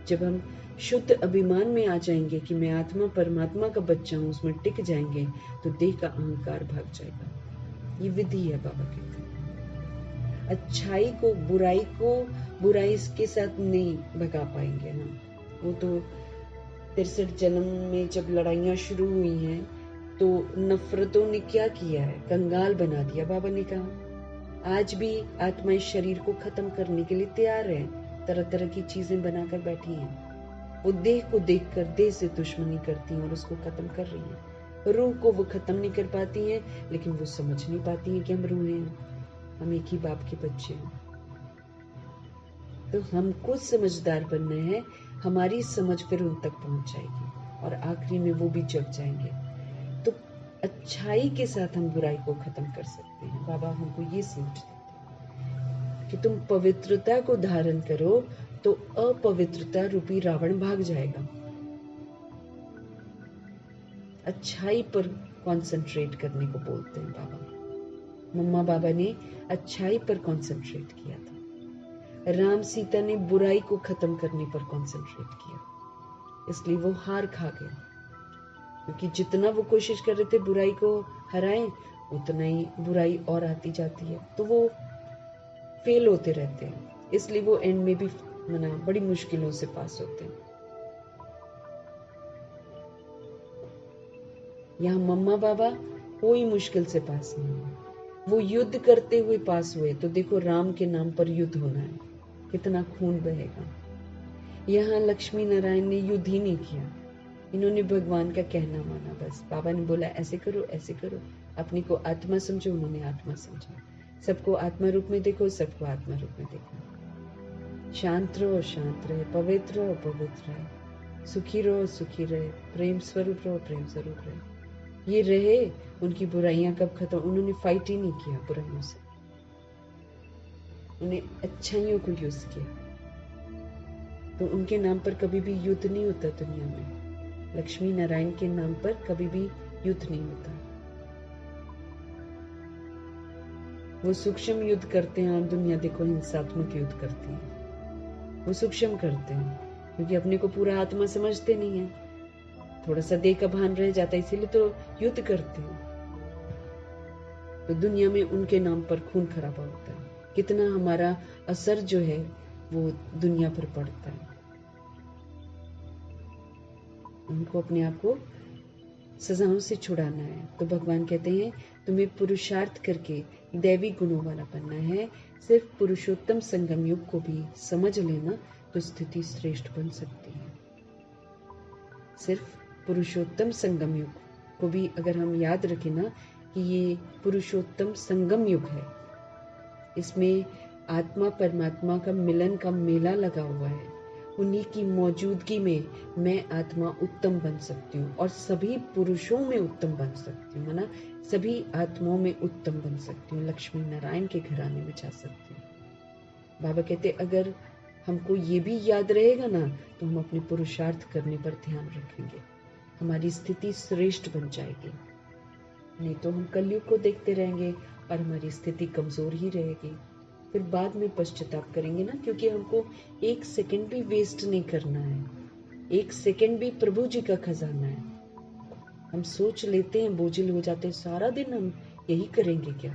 जब हम शुद्ध अभिमान में आ जाएंगे कि मैं आत्मा परमात्मा का बच्चा हूं, उसमें टिक जाएंगे तो देह का अहंकार भाग जाएगा। ये विधि है, बाबा कहते हैं। अच्छाई को बुराई के साथ नहीं भगा पाएंगे हम। वो तो 63 जन्म में जब लड़ाइयां शुरू हुई हैं तो नफरतों ने क्या किया है, कंगाल बना दिया। बाबा ने कहा आज भी आत्माएं शरीर को खत्म करने के लिए तैयार है, तरह तरह की चीजें बनाकर बैठी हैं। वो देह को देखकर देह से दुश्मनी करती हैं और उसको खत्म कर रही हैं। रूह को वो खत्म नहीं कर पाती हैं, लेकिन वो समझ नहीं पाती हैं कि हम रूह हैं, हम एक ही बाप के बच्चे हैं। तो हमको समझदार बनना है, हमारी समझ फिर उन तक पहुंच जाएगी और आखिरी में वो भी जग जाएंगे। तो अच्छाई के साथ हम बुराई को खत्म कर सकते हैं। बाबा हमको ये समझ देते हैं कि तुम पवित्रता को धारण करो तो अपवित्रता रूपी रावण भाग जाएगा। अच्छाई पर कंसंट्रेट करने को बोलते हैं बाबा। मम्मा बाबा ने अच्छाई पर कंसंट्रेट किया था, राम सीता ने बुराई को खत्म करने पर कंसंट्रेट किया, इसलिए वो हार खा गए। क्योंकि जितना वो कोशिश कर रहे थे बुराई को हराएं, उतना ही बुराई और आती जाती है, तो वो फेल होते रहते हैं। इसलिए वो एंड में भी बड़ी मुश्किलों से पास होते हैं। यहाँ मम्मा बाबा कोई मुश्किल से पास नहीं हुए, वो युद्ध करते हुए पास हुए। तो देखो राम के नाम पर युद्ध होना है, कितना खून बहेगा। यहाँ लक्ष्मी नारायण ने युद्ध ही नहीं किया, इन्होंने भगवान का कहना माना। बस बाबा ने बोला ऐसे करो ऐसे करो, अपने को आत्मा समझो, उन्होंने आत्मा समझा। सबको आत्मा रूप में देखो, सबको आत्मा रूप में देखो। शांत रहो शांत रहे, पवित्र रहो पवित्र रहे, सुखी रहो सुखी रहे, प्रेम स्वरूप रहो प्रेम स्वरूप रहे। ये रहे, उनकी बुराइयां कब खत्म। उन्होंने फाइट ही नहीं किया बुराइयों से, उन्हें अच्छाइयों को यूज किया। तो उनके नाम पर कभी भी युद्ध नहीं होता दुनिया में। लक्ष्मी नारायण के नाम पर कभी भी युद्ध नहीं होता। वो सूक्ष्म युद्ध करते हैं और दुनिया देखो हिंसात्मक युद्ध करती है। वो सूक्ष्म करते हैं क्योंकि अपने को पूरा आत्मा समझते नहीं है, थोड़ा सा देह का भान रह जाता है, इसीलिए तो युद्ध करते हैं। तो दुनिया में उनके नाम पर खून खराबा होता है, कितना हमारा असर जो है वो दुनिया पर पड़ता है। उनको अपने आप को सजाओं से छुड़ाना है। तो भगवान कहते हैं तुम्हें पुरुषार्थ करके दैवी गुणों वाला बनना है। सिर्फ पुरुषोत्तम संगम युग को भी समझ लेना तो स्थिति श्रेष्ठ बन सकती है। सिर्फ पुरुषोत्तम संगम युग को भी अगर हम याद रखें ना कि ये पुरुषोत्तम संगम युग है, इसमें आत्मा परमात्मा का मिलन का मेला लगा हुआ है। उन्हीं की मौजूदगी में मैं आत्मा उत्तम बन सकती हूँ और सभी पुरुषों में उत्तम बन सकती हूँ, है ना। सभी आत्माओं में उत्तम बन सकती हूँ, लक्ष्मी नारायण के घराने में जा सकती हूँ। बाबा कहते अगर हमको ये भी याद रहेगा ना तो हम अपने पुरुषार्थ करने पर ध्यान रखेंगे, हमारी स्थिति श्रेष्ठ बन जाएगी। नहीं तो हम कलयुग को देखते रहेंगे और हमारी स्थिति कमजोर ही रहेगी। फिर बाद में पश्चाताप करेंगे ना, क्योंकि हमको एक सेकंड भी वेस्ट नहीं करना है। एक सेकंड भी प्रभु जी का खजाना है। हम सोच लेते हैं, बोझिल हो जाते हैं, सारा दिन हम यही करेंगे क्या,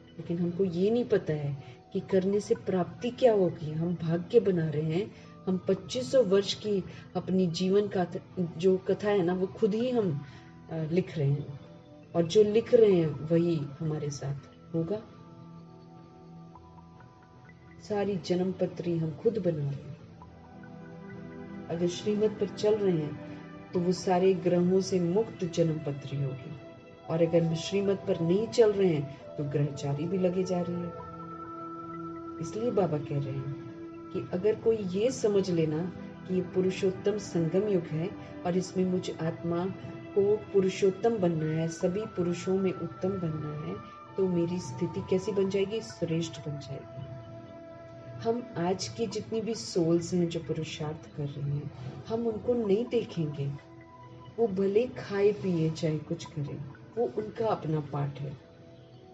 लेकिन हमको ये नहीं पता है कि करने से प्राप्ति क्या होगी। हम भाग्य बना रहे हैं, हम 2500 वर्ष की अपनी जीवन का जो कथा है ना वो खुद ही हम लिख रहे हैं, और जो लिख रहे हैं वही हमारे साथ होगा। सारी जन्म पत्री हम खुद बना रहे हैं। अगर श्रीमत पर चल रहे हैं तो वो सारे ग्रहों से मुक्त जन्म पत्री होगी, और अगर श्रीमत पर नहीं चल रहे हैं तो ग्रहचारी भी लगे जा रही है। इसलिए बाबा कह रहे हैं कि अगर कोई ये समझ लेना कि ये पुरुषोत्तम संगम युग है और इसमें मुझ आत्मा को पुरुषोत्तम बनना है, सभी पुरुषों में उत्तम बनना है, तो मेरी स्थिति कैसी बन जाएगी, श्रेष्ठ बन जाएगी। हम आज की जितनी भी सोल्स हैं जो पुरुषार्थ कर रही हैं, हम उनको नहीं देखेंगे। वो भले खाए पिए चाहे कुछ करें, वो उनका अपना पाठ है।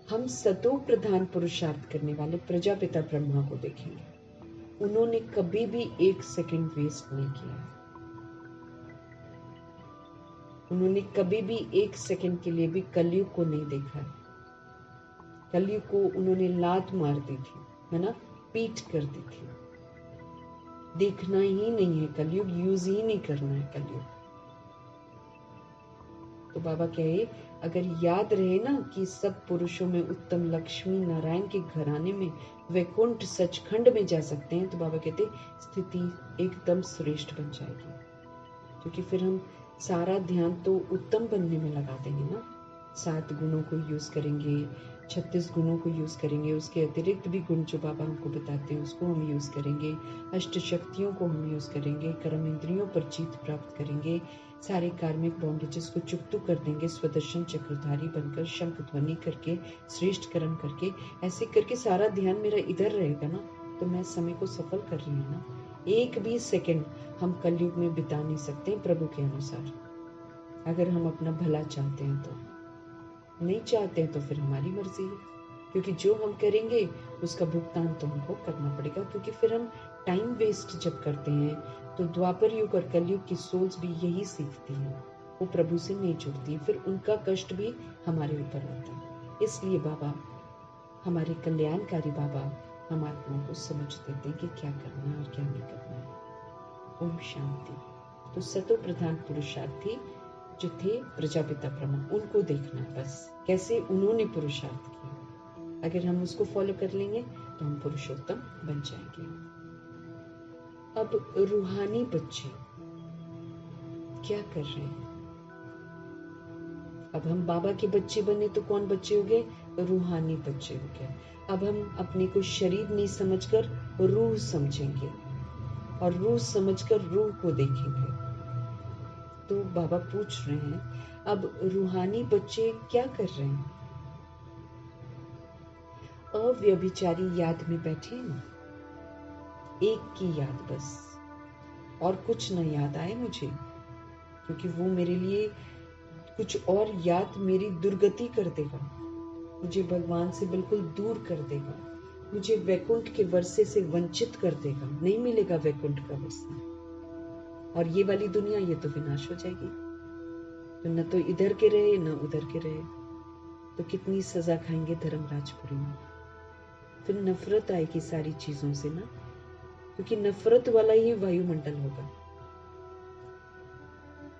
हम सतो प्रधान पुरुषार्थ करने वाले प्रजापिता ब्रह्मा को देखेंगे। उन्होंने कभी भी एक सेकंड वेस्ट नहीं किया। उन्होंने कभी भी एक सेकंड के लिए भी कलयुग को नहीं देखा। कलयुग को उन्होंने लात मार दी थी, है ना, पीट कर दी थी। देखना ही नहीं है कलयुग, यूज ही नहीं करना है कलयुग। तो बाबा कहे अगर याद रहे ना कि सब पुरुषों में उत्तम लक्ष्मी नारायण के घराने में वैकुंठ सचखंड में जा सकते हैं, तो बाबा कहते स्थिति एकदम श्रेष्ठ बन जाएगी। क्योंकि फिर हम सारा ध्यान तो उत्तम बनने में लगा देंगे ना। 7 गुणों को यूज करेंगे, 36 गुणों को यूज करेंगे, उसके अतिरिक्त भी गुण जो बाबा हमको बताते हैं उसको हम यूज करेंगे, अष्ट शक्तियों को हम यूज करेंगे, कर्म इंद्रियों पर जीत प्राप्त करेंगे, सारे कार्मिक बॉन्डेजेस को चुकतू कर देंगे, स्वदर्शन चक्रधारी बनकर शंख ध्वनि करके श्रेष्ठ कर्म करके, ऐसे करके सारा ध्यान मेरा इधर रहेगा ना, तो मैं समय को सफल कर रही हूँ ना। एक भी सेकंड हम कलयुग में बिता नहीं सकते प्रभु के अनुसार, अगर हम अपना भला चाहते हैं तो। नहीं चाहते हैं तो फिर हमारी मर्जी है, क्योंकि जो हम करेंगे उसका भुगतान तो हमको करना पड़ेगा। क्योंकि फिर हम टाइम वेस्ट जब करते हैं तो द्वापर युग और कलयुग की सोल्स भी यही सीखती हैं, वो प्रभु से नहीं जुड़ती, फिर उनका कष्ट भी हमारे ऊपर होता है। इसलिए बाबा, हमारे कल्याणकारी बाबा हम आत्माओं को समझ देते हैं कि क्या करना है और क्या नहीं करना है। ओम शांति। तो सतो प्रधान पुरुषार्थी जो थे प्रजापिता ब्रह्मा, उनको देखना है बस, कैसे उन्होंने पुरुषार्थ किया। अगर हम उसको फॉलो कर लेंगे तो हम पुरुषोत्तम बन जाएंगे। अब रूहानी बच्चे क्या कर रहे हैं? अब हम बाबा के बच्चे बने तो कौन बच्चे हो गए? रूहानी बच्चे हो गए। अब हम अपने को शरीर नहीं समझकर रूह समझेंगे और रूह समझकर रूह को देखेंगे। तो बाबा पूछ रहे हैं अब रूहानी बच्चे क्या कर रहे हैं? अव्यभिचारी याद में बैठे हैं, एक की याद बस, और कुछ न याद आए मुझे, क्योंकि वो मेरे लिए कुछ और याद मेरी दुर्गति कर देगा, मुझे भगवान से बिल्कुल दूर कर देगा, मुझे वैकुंठ के वर्षे से वंचित कर देगा, नहीं मिलेगा वैकुंठ का वर्षा। और ये वाली दुनिया ये तो विनाश हो जाएगी, तो न तो इधर के रहे न उधर के रहे, तो कितनी सजा खाएंगे धर्मराजपुरी में। फिर नफरत आएगी सारी चीजों से ना, क्योंकि नफरत वाला ही वायुमंडल होगा।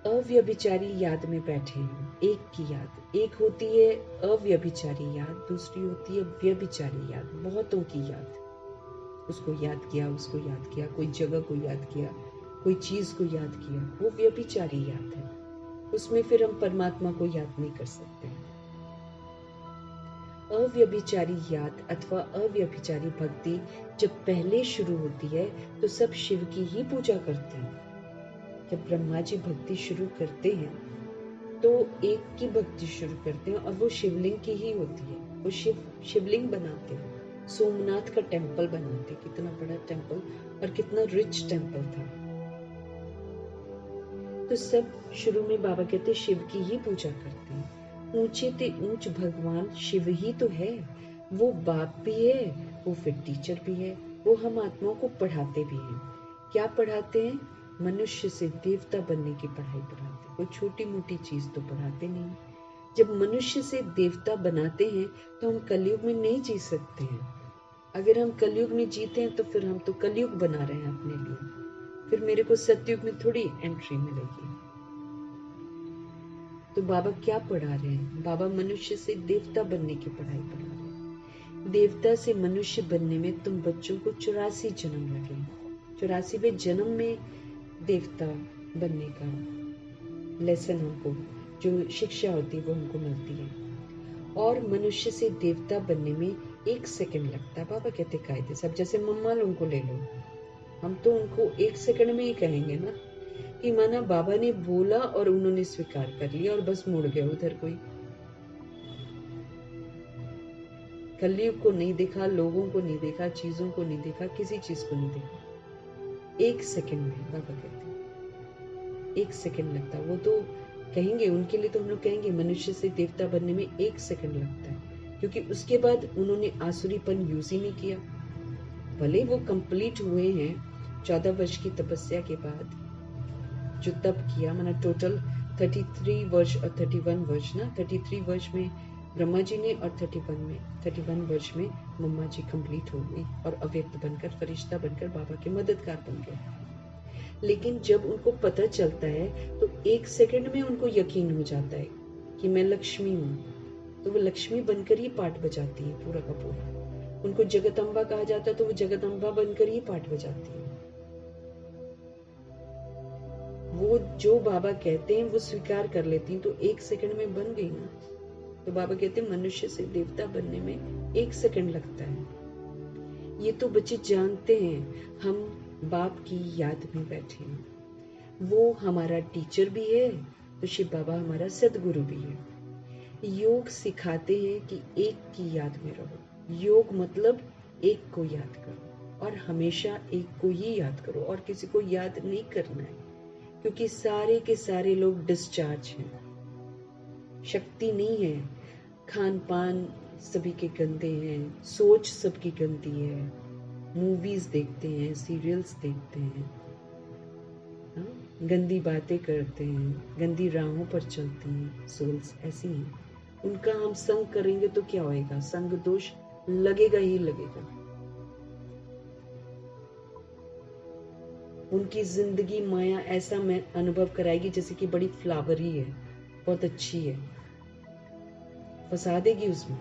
अव्यभिचारी याद में बैठे हैं, एक की याद। एक होती है अव्यभिचारी याद, दूसरी होती है व्यभिचारी याद, बहुतों की याद। उसको याद किया, उसको याद किया, कोई जगह को याद किया, कोई चीज को याद किया, वो व्यभिचारी याद है। उसमें फिर हम परमात्मा को याद नहीं कर सकते। अव्यभिचारी याद अथवा अव्यभिचारी भक्ति जब पहले शुरू होती है तो सब शिव की ही पूजा करते हैं। जब ब्रह्मा जी भक्ति शुरू करते हैं तो एक की भक्ति शुरू करते हैं और वो शिवलिंग की ही होती है। वो शिवलिंग बनाते हैं, सोमनाथ का टेम्पल बनाते, कितना बड़ा टेम्पल और कितना रिच टेम्पल था। तो सब शुरू में बाबा कहते शिव की ही पूजा करते हैं। ऊंचे ते ऊंच भगवान शिव ही तो है, वो बाप भी है, वो फिर टीचर भी है, वो हम आत्माओं को पढ़ाते भी हैं। क्या पढ़ाते हैं? मनुष्य से देवता बनने की पढ़ाई पढ़ाते हैं, कोई छोटी मोटी चीज तो पढ़ाते नहीं। जब मनुष्य से देवता बनाते हैं तो हम कलयुग में नहीं जी सकते हैं। अगर हम कलयुग में जीते हैं तो फिर हम तो कलयुग बना रहे हैं अपने लिए, फिर मेरे को सतयुग में थोड़ी एंट्री मिलेगी। तो बाबा क्या पढ़ा रहे हैं? बाबा मनुष्य से देवता बनने की पढ़ाई पढ़ा रहे हैं। देवता से मनुष्य बनने में तुम बच्चों को 84 जन्म लगे। 84वें जन्म में देवता बनने का लेसन हमको, जो शिक्षा होती है वो हमको मिलती है। और मनुष्य से देवता बनने में 1 सेकंड लगता है। बाबा कहते कायदे सब, जैसे मम्मा लोगों को ले लो, हम तो उनको 1 सेकंड में ही कहेंगे ना कि माना बाबा ने बोला और उन्होंने स्वीकार कर लिया और बस मुड़ गया उधर। कोई कलयुग को नहीं देखा, लोगों को नहीं देखा, चीजों को नहीं देखा, किसी चीज को नहीं देखा। 1 सेकंड में बाबा कहते 1 सेकंड लगता। वो तो कहेंगे, उनके लिए तो हम लोग कहेंगे मनुष्य से देवता बनने में 1 सेकंड लगता है, क्योंकि उसके बाद उन्होंने आसुरीपन यूज ही नहीं किया। भले वो कंप्लीट हुए हैं 14 वर्ष की तपस्या के बाद, जो तप किया, माना टोटल 33 वर्ष और 31 वर्ष ना, 33 वर्ष में ब्रह्मा जी ने और 31 वर्ष में मम्मा जी कंप्लीट हो गई और अव्यक्त बनकर, फरिश्ता बनकर बाबा के मददगार बन गए। लेकिन जब उनको पता चलता है तो 1 सेकंड में उनको यकीन हो जाता है कि मैं लक्ष्मी हूँ, तो वो लक्ष्मी बनकर ही पाठ बजाती है पूरा का पूरा। उनको जगदम्बा कहा जाता है तो वो जगदम्बा बनकर ही पाठ बजाती है। वो जो बाबा कहते हैं वो स्वीकार कर लेती हैं, तो 1 सेकंड में बन गई ना। तो बाबा कहते हैं मनुष्य से देवता बनने में 1 सेकंड लगता है। ये तो बच्चे जानते हैं, हम बाप की याद में बैठे हैं। वो हमारा टीचर भी है तो शिव बाबा हमारा सदगुरु भी है। योग सिखाते हैं कि एक की याद में रहो। योग मतलब एक को याद करो और हमेशा एक को ही याद करो और किसी को याद नहीं करना है, क्योंकि सारे के सारे लोग डिस्चार्ज हैं, शक्ति नहीं है। खान पान सभी के गंदे हैं, सोच सबकी गंदी है, मूवीज देखते हैं, सीरियल्स देखते हैं, गंदी बातें करते हैं, गंदी राहों पर चलती हैं। सोल्स ऐसी हैं, उनका हम संग करेंगे तो क्या होएगा? संग दोष लगेगा ही लगेगा। उनकी जिंदगी माया ऐसा मैं अनुभव कराएगी जैसे कि बड़ी फ्लावर ही है, बहुत अच्छी है, फंसा देगी उसमें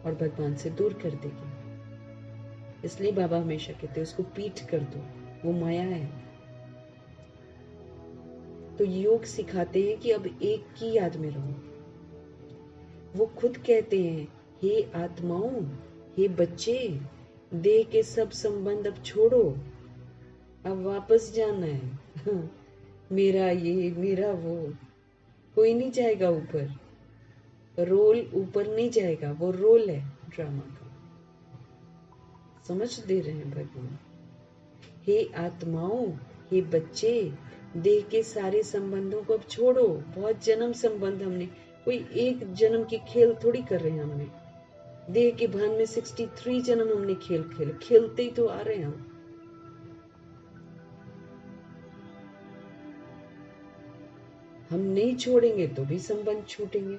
और भगवान से दूर कर देगी। इसलिए बाबा हमेशा कहते हैं उसको पीठ कर दो, वो माया है। तो योग सिखाते हैं कि अब एक की याद में रहो। वो खुद कहते हैं, हे आत्माओं, हे बच्चे, देह के सब संबंध अब छोड़ो, अब वापस जाना है। मेरा ये, मेरा वो, कोई नहीं जाएगा ऊपर। रोल ऊपर नहीं जाएगा, वो रोल है ड्रामा का। समझ दे रहे हैं भगवान। हे आत्माओं, हे बच्चे, देह के सारे संबंधों को अब छोड़ो। बहुत जन्म संबंध हमने, कोई एक जन्म की खेल थोड़ी कर रहे हैं हमने। देह के भान में 63 जन्म हमने खेल खेले, खेलते ही तो आ रहे हैं हम नहीं छोड़ेंगे तो भी संबंध छूटेंगे।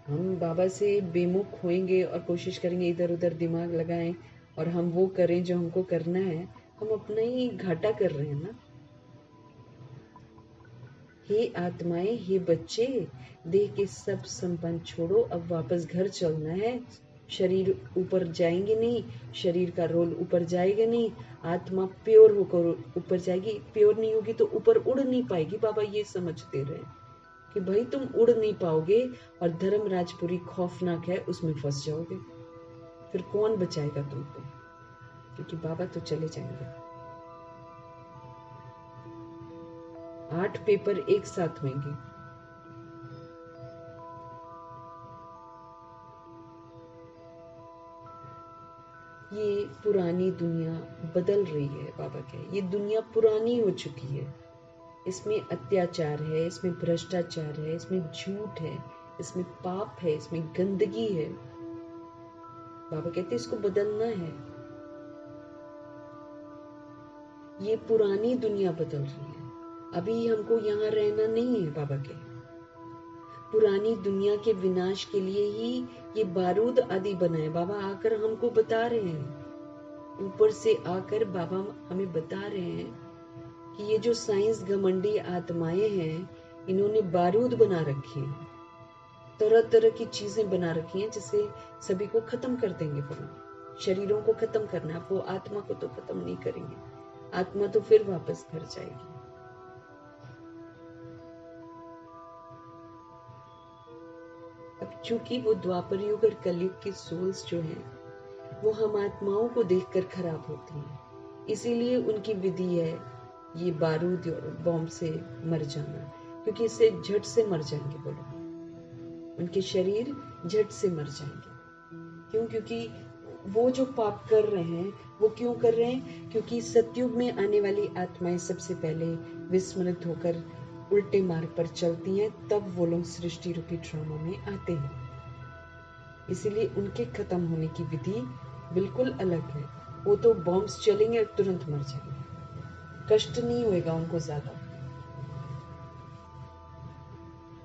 हम बाबा से बेमुख होएंगे और कोशिश करेंगे इधर उधर दिमाग लगाएं और हम वो करें जो हमको करना है, हम अपना ही घाटा कर रहे हैं ना। हे आत्माएं, हे बच्चे, देह के सब संबंध छोड़ो, अब वापस घर चलना है। शरीर ऊपर जाएंगे नहीं, शरीर का रोल ऊपर जाएगा नहीं, आत्मा प्योर होकर ऊपर जाएगी। प्योर नहीं होगी तो ऊपर उड़ नहीं पाएगी। बाबा ये समझ दे रहे हैं कि भाई तुम उड़ नहीं पाओगे और धर्मराजपुरी खौफनाक है, उसमें फंस जाओगे, फिर कौन बचाएगा तुमको? क्योंकि बाबा तो चले जाएंगे। 8 पेपर एक साथ होंगे। ये पुरानी दुनिया बदल रही है। बाबा कहे ये दुनिया पुरानी हो चुकी है, इसमें अत्याचार है, इसमें भ्रष्टाचार है, इसमें झूठ है, इसमें पाप है, इसमें गंदगी है। बाबा कहते इसको बदलना है। ये पुरानी दुनिया बदल रही है, अभी हमको यहाँ रहना नहीं है। बाबा कहे पुरानी दुनिया के विनाश के लिए ही ये बारूद आदि बना है। बाबा आकर हमको बता रहे हैं, ऊपर से आकर बाबा हमें बता रहे हैं कि ये जो साइंस घमंडी आत्माएं हैं, इन्होंने बारूद बना रखे हैं, तरह तरह की चीजें बना रखी हैं जिससे सभी को खत्म कर देंगे। वो शरीरों को खत्म करना है, वो आत्मा को तो खत्म नहीं करेंगे। आत्मा तो फिर वापस घर जाएगी। अब चूंकि वो द्वापर युग और कलयुग की सोल्स जो हैं, वो हम आत्माओं को देखकर खराब होती हैं, इसीलिए उनकी विधि है ये बारूद और बॉम्ब से मर जाना, क्योंकि इससे झट से मर जाएंगे वो लोग, उनके शरीर झट से मर जाएंगे। क्यों? क्योंकि वो जो पाप कर रहे हैं वो क्यों कर रहे हैं? क्योंकि सतयुग में आने वाली आत्माएं सबसे पहले विस्मृत होकर उल्टे मार्ग पर चलती हैं, तब वो लोग सृष्टि रूपी ड्रामा में आते हैं। इसीलिए उनके खत्म होने की विधि बिल्कुल अलग है। वो तो बॉम्ब्स चलेंगे और तुरंत मर जाएंगे। कष्ट नहीं होएगा उनको ज्यादा।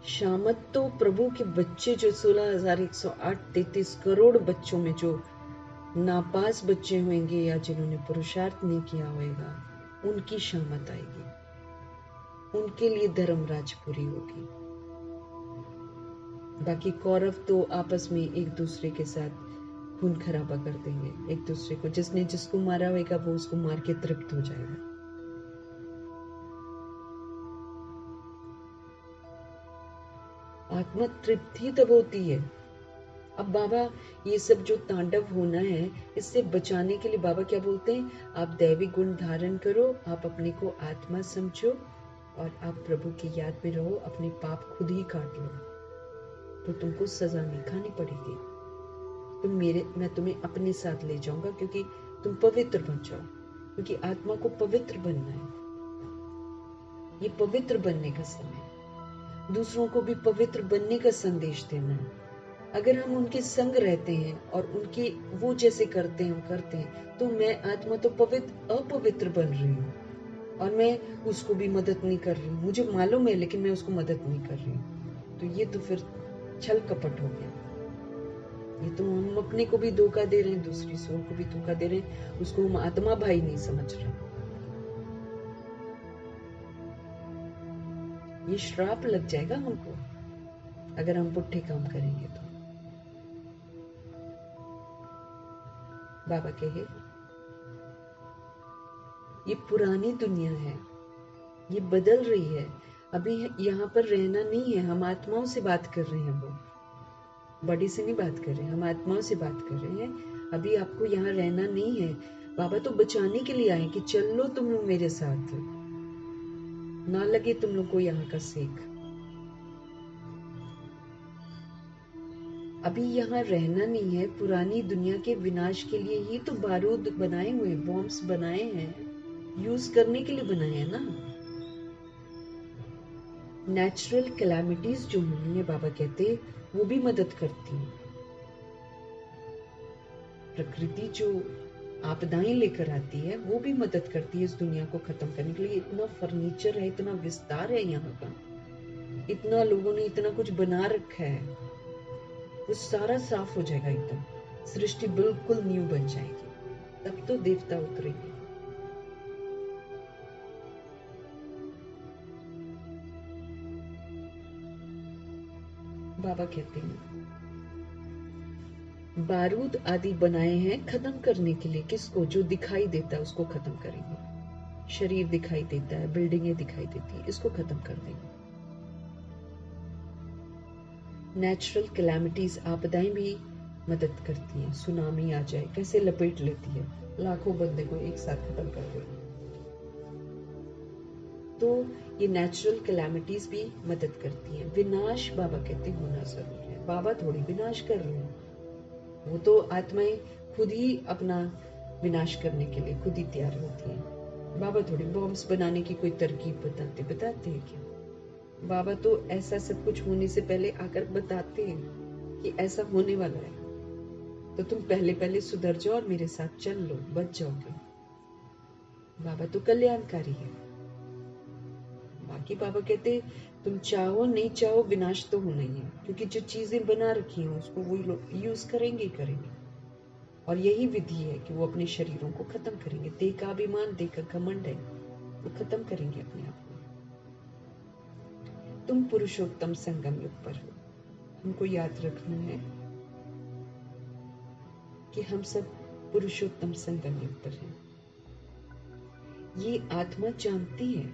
शामत तो प्रभु के बच्चे जो 16,108 करोड़ बच्चों में जो नापास बच्चे होंगे या जिन्होंने पुरुषार्थ नहीं किया होगा, उनकी शामत आएगी, उनके लिए धर्मराज पूरी होगी। बाकी कौरव तो आपस में एक दूसरे के साथ खून खराबा कर देंगे, एक दूसरे को, जिसने जिसको मारा होगा वो उसको मार के तृप्त हो जाएगा। आत्मा तृप्ति तब होती है। अब बाबा ये सब जो तांडव होना है, इससे बचाने के लिए बाबा क्या बोलते हैं, आप दैवी गुण धारण करो, आप अपने को आत्मा समझो और आप प्रभु की याद में रहो, अपने पाप खुद ही काट लो, तो तुमको सजा नहीं खानी पड़ेगी। मैं तुम्हें अपने साथ ले जाऊंगा, क्योंकि तुम पवित्र बन जाओ, क्योंकि आत्मा को पवित्र बनना है। ये पवित्र बनने का समय है, दूसरों को भी पवित्र बनने का संदेश देना है। अगर हम उनके संग रहते हैं और उनके वो जैसे करते हैं, तो मैं आत्मा तो अपवित्र बन रही हूँ और मैं उसको भी मदद नहीं कर रही हूँ। मुझे मालूम है, लेकिन मैं उसको मदद नहीं कर रही हूँ। तो ये तो फिर छल कपट हो गया। ये तो हम अपने को भी धोखा दे रहे हैं, दूसरी सोल को भी धोखा दे रहे हैं, उसको हम आत्मा भाई नहीं समझ रहे। ये श्राप लग जाएगा हमको अगर हम पुट्ठे काम करेंगे तो। बाबा कहे ये पुरानी दुनिया है, ये बदल रही है, अभी यहाँ पर रहना नहीं है। हम आत्माओं से बात कर रहे हैं, वो बॉडी से नहीं बात कर रहे हैं, हम आत्माओं से बात कर रहे हैं। अभी आपको यहाँ रहना नहीं है। बाबा तो बचाने के लिए आए कि चल लो तुम लोग मेरे साथ, ना लगे तुम लोग को यहाँ का सेक। अभी यहाँ रहना नहीं है। पुरानी दुनिया के विनाश के लिए ही तो बारूद बनाए हुए, बॉम्ब्स बनाए हैं, यूज करने के लिए बनाए हैं ना। नेचुरल कैलामिटीज जो होनी है, बाबा कहते वो भी मदद करती है। प्रकृति जो आपदाएं लेकर आती है, वो भी मदद करती है इस दुनिया को खत्म करने के लिए। इतना फर्नीचर है, इतना विस्तार है यहाँ का, इतना लोगों ने इतना कुछ बना रखा है, वो सारा साफ हो जाएगा एकदम, सृष्टि बिल्कुल न्यू बन जाएगी। तब तो देवता उतरेंगे। बाबा कहते हैं बारूद आदि बनाए हैं खत्म करने के लिए। किसको? जो दिखाई देता है उसको खत्म करेंगे। शरीर दिखाई देता है, बिल्डिंगें दिखाई देती है, इसको खत्म कर देंगे। नेचुरल कैलामिटीज, आपदाएं भी मदद करती हैं। सुनामी आ जाए कैसे लपेट लेती है, लाखों बंदे को एक साथ खत्म कर देती। तो ये नेचुरल कैलामिटीज भी मदद करती हैं। विनाश बाबा कहते होना जरूर है। बाबा थोड़ी विनाश कर रहे हैं, वो तो आत्माएं खुद ही अपना विनाश करने के लिए खुद ही तैयार होती हैं। बाबा थोड़ी बॉम्ब्स बनाने की कोई तरकीब बताते हैं क्या? बाबा तो ऐसा सब कुछ होने से पहले आकर बताते हैं कि ऐसा होने वाला है, तो तुम पहले सुधर जाओ और मेरे साथ चल लो, बच जाओगे। बाबा तो कल्याणकारी है। बाकी बाबा कहते तुम चाहो नहीं चाहो विनाश तो होना ही है, क्योंकि जो चीजें बना रखी हैं उसको वो लोग यूज करेंगे ही करेंगे। और यही विधि है कि वो अपने शरीरों को खत्म करेंगे। देह का अभिमान, देह का घमंड है, वो खत्म करेंगे अपने आप को। तुम पुरुषोत्तम संगम युग पर हो। हमको याद रखना है कि हम सब पुरुषोत्तम संगम युग पर हैं। ये आत्मा जानती है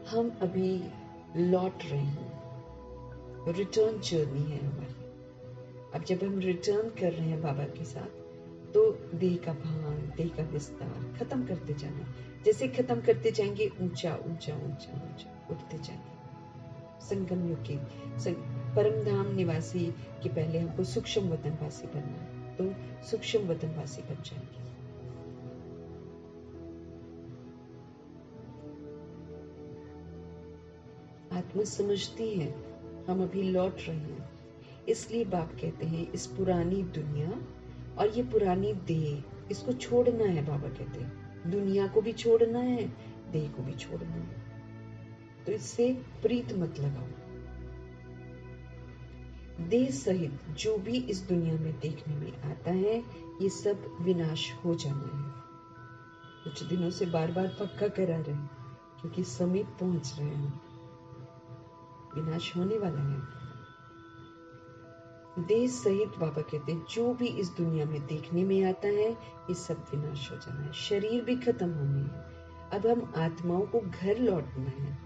हम अभी लौट रहे हैं, रिटर्न जर्नी है हमारी। अब जब हम रिटर्न कर रहे हैं बाबा के साथ, तो देह का भान, देह का विस्तार खत्म करते जाना। जैसे खत्म करते जाएंगे, ऊंचा ऊंचा ऊंचा ऊंचा उठते जाएंगे। संगम युग के परम धाम निवासी के पहले हमको सूक्ष्म वतनवासी बनना है, तो सूक्ष्म वतनवासी बन जाएंगे। आत्मा समझती है हम अभी लौट रहे हैं, इसलिए बाप कहते हैं इस पुरानी दुनिया और ये पुरानी देह, इसको छोड़ना है। बाबा कहते हैं दुनिया को भी छोड़ना है, देह को भी छोड़ना है। तो इससे प्रीत मत लगाओ। देह सहित जो भी इस दुनिया में देखने में आता है, ये सब विनाश हो जाना है। कुछ दिनों से बार बार पक्का करा रहे हैं, क्योंकि समीप पहुंच रहे हैं, विनाश होने वाला है। देह सहित बाबा कहते हैं जो भी इस दुनिया में देखने में आता है, ये सब विनाश हो जाना है। शरीर भी खत्म होने हैं। अब हम आत्माओं को घर लौटना है।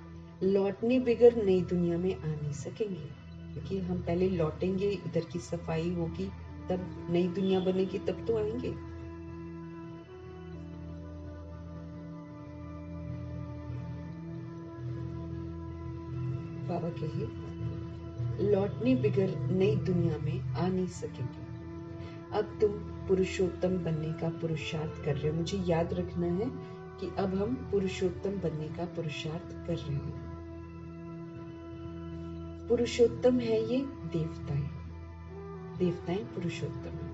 लौटने बगैर नई दुनिया में आ नहीं सकेंगे, क्योंकि हम पहले लौटेंगे, इधर की सफाई होगी, तब नई दुनिया बनेगी, तब तो आएंगे। बाबा कहिए लौटने बगैर नई दुनिया में आ नहीं सकेंगे। अब तुम पुरुषोत्तम बनने का पुरुषार्थ कर रहे हो। मुझे याद रखना है कि अब हम पुरुषोत्तम बनने का पुरुषार्थ कर रहे हैं। पुरुषोत्तम है ये देवताएं, देवताएं पुरुषोत्तम है।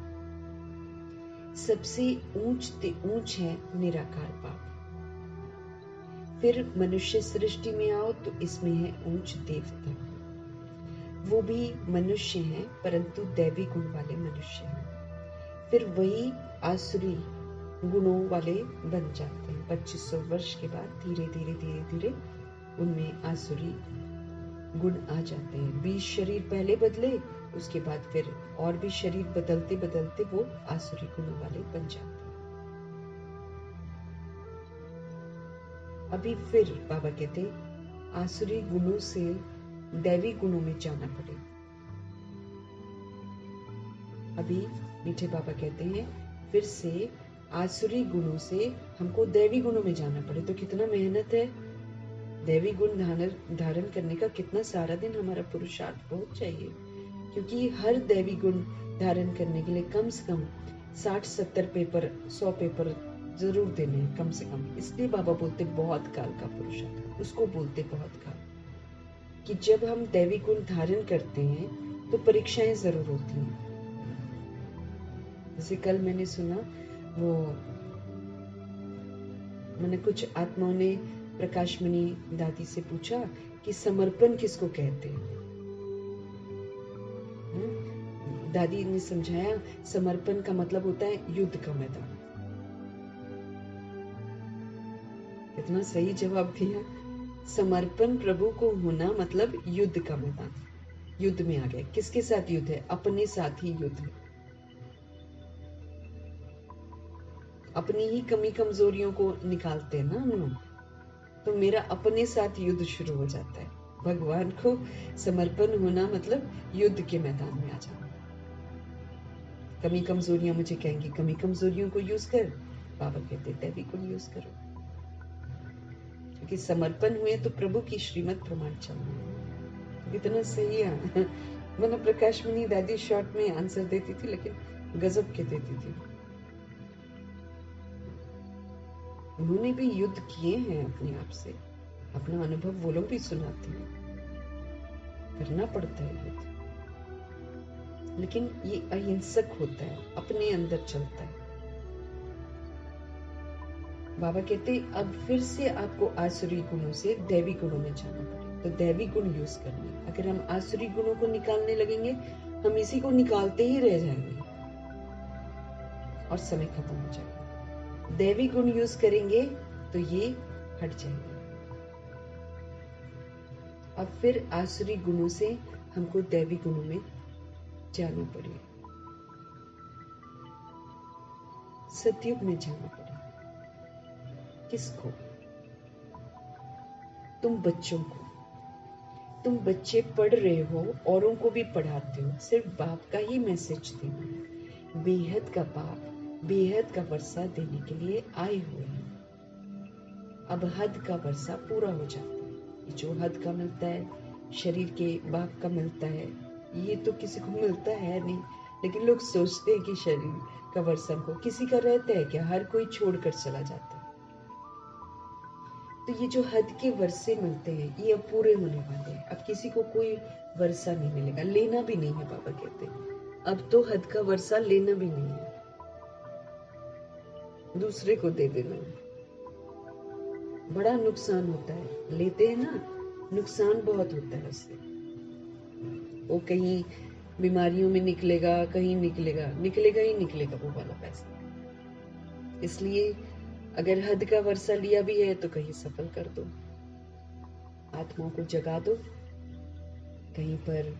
सबसे ऊंच है निराकार बाप। फिर मनुष्य सृष्टि में आओ तो इसमें है ऊंच देवता। वो भी मनुष्य हैं, परंतु दैवी गुण वाले मनुष्य हैं। फिर वही आसुरी गुणों वाले बन जाते हैं। 2500 वर्ष के बाद धीरे धीरे धीरे धीरे उनमें आसुरी गुण आ जाते हैं। 20 शरीर पहले बदले, उसके बाद फिर और भी शरीर बदलते बदलते वो आसुरी गुणों वाले बन जाते हैं। अभी फिर बाबा कहते आसुरी गुणों से दैवी गुणों में जाना पड़े। अभी मीठे बाबा कहते हैं फिर से आसुरी गुणों से हमको दैवी गुणों में जाना पड़े। तो कितना मेहनत है, दैवी गुण धारण करने का कितना सारा दिन हमारा पुरुषार्थ बहुत चाहिए, क्योंकि हर दैवी गुण धारण करने के लिए कम से कम 60-70 पेपर 100 पेपर जरूर देने हैं कम से कम। इसलिए बाबा बोलते बहुत काल का पुरुषार्थ, उसको बोलते बहुत काल, कि जब हम दैवी गुण धारण करते हैं तो परीक्षाएं जरूर होती हैं। जैसे कल मैंने सुना, वो मैंने कुछ आत्माओं ने प्रकाश मणि दादी से पूछा कि समर्पण किसको कहते हैं। दादी ने समझाया समर्पण का मतलब होता है युद्ध का मैदान। कितना सही जवाब दिया। समर्पण प्रभु को होना मतलब युद्ध का मैदान। युद्ध में आ गए। किसके साथ युद्ध है? अपने साथ ही युद्ध है। अपनी ही कमी कमजोरियों को निकालते हैं ना हम लोग, तो मेरा अपने साथ युद्ध शुरू हो जाता है। भगवान को समर्पण होना मतलब युद्ध के मैदान में आ जाना। कमी कमजोरियां मुझे कहेंगी कमी कमजोरियों को यूज कर, बाबा कहते दैवी गुण यूज करो, क्योंकि समर्पण हुए तो प्रभु की श्रीमत प्रमाण चलना है। इतना सही है। मैंने प्रकाश मणि दादी शॉर्ट में आंसर देती थी, लेकिन गजब के देती थी। उन्होंने भी युद्ध किए हैं अपने आप से, अपना अनुभव वो लोग भी सुनाते हैं। करना पड़ता है युद्ध, लेकिन ये अहिंसक होता है, अपने अंदर चलता है। बाबा कहते अब फिर से आपको आसुरी गुणों से दैवी गुणों में जाना पड़े, तो दैवी गुण यूज करने। अगर हम आसुरी गुणों को निकालने लगेंगे, हम इसी को निकालते ही रह जाएंगे और समय खत्म हो जाएगा। दैवी गुण यूज करेंगे तो ये हट जाएंगे। अब फिर आसुरी गुणों से हमको दैवी गुणों में जाना पड़े, सतयुग में जाना पड़े। किसको? तुम बच्चों को। तुम बच्चे पढ़ रहे हो, औरों को भी पढ़ाते हो, सिर्फ बाप का ही मैसेज देना है। बेहद का बाप बेहद का वर्षा देने के लिए आए हुए हैं। अब हद का वर्षा पूरा हो जाता है। जो हद का मिलता है, शरीर के बाप का मिलता है, ये तो किसी को मिलता है नहीं, लेकिन लोग सोचते हैं कि शरीर का वर्षा को किसी का रहता है क्या? हर कोई छोड़कर चला जाता है। तो ये जो हद के वर्षे मिलते हैं, ये अब पूरे होने वाले हैं। अब किसी को कोई वर्षा नहीं मिलेगा, लेना भी नहीं है। बाबा कहते हैं अब तो हद का वर्षा लेना भी नहीं है, दूसरे को दे देना है। बड़ा नुकसान होता है, लेते हैं ना, नुकसान बहुत होता है उससे। वो कहीं बीमारियों में निकलेगा, कहीं निकलेगा, निकलेगा ही निकलेगा वो वाला पैसा। इसलिए अगर हद का वर्षा लिया भी है तो कहीं सफल कर दो, आत्माओं को जगा दो, कहीं पर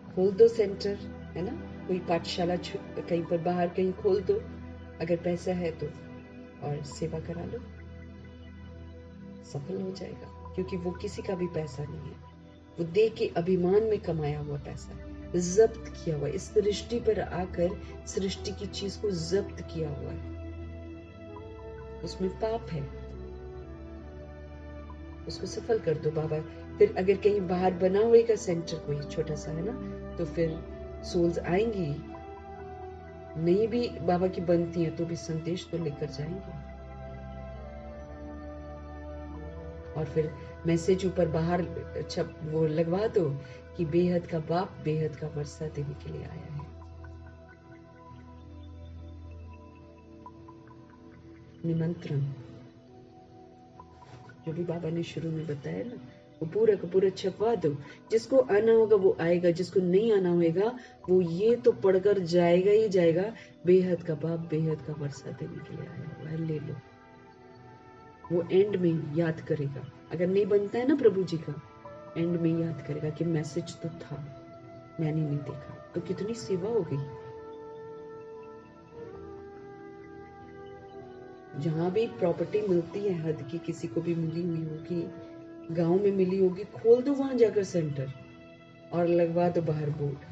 खोल दो सेंटर, है ना, कोई पाठशाला कहीं पर बाहर कहीं खोल दो अगर पैसा है तो, और सेवा करा लो, सफल हो जाएगा। क्योंकि वो किसी का भी पैसा नहीं है, वो दे के अभिमान में कमाया हुआ पैसा है, जब्त किया हुआ, इस सृष्टि पर आकर सृष्टि की चीज को जब्त किया हुआ है, उसमें पाप है, उसको सफल कर दो बाबा। फिर अगर कहीं बाहर बना हुए का सेंटर कोई छोटा सा है ना, तो फिर सोल्स आएंगी, नहीं भी बाबा की बनती है तो भी संदेश तो लेकर जाएंगे, और फिर मैसेज ऊपर बाहर छप वो लगवा दो कि बेहद का बाप बेहद का वर्षा देने के लिए आया है। निमंत्रण जो भी बाबा ने शुरू में बताया ना, वो पूरा का पूरा छपवा दो, जिसको आना होगा वो आएगा, जिसको नहीं आना होगा वो ये तो पढ़कर जाएगा ही जाएगा, बेहद का बाप बेहद का वर्षा देने के लिए आया हुआ है, ले लो। वो एंड में याद करेगा, अगर नहीं बनता है ना प्रभु जी का, एंड में याद करेगा कि मैसेज तो था, मैंने नहीं देखा। तो कितनी सेवा हो गई। जहां भी प्रॉपर्टी मिलती है हद की, किसी को भी मिली हुई होगी, गांव में मिली होगी, खोल दो वहां जाकर सेंटर और लगवा दो बाहर बोर्ड।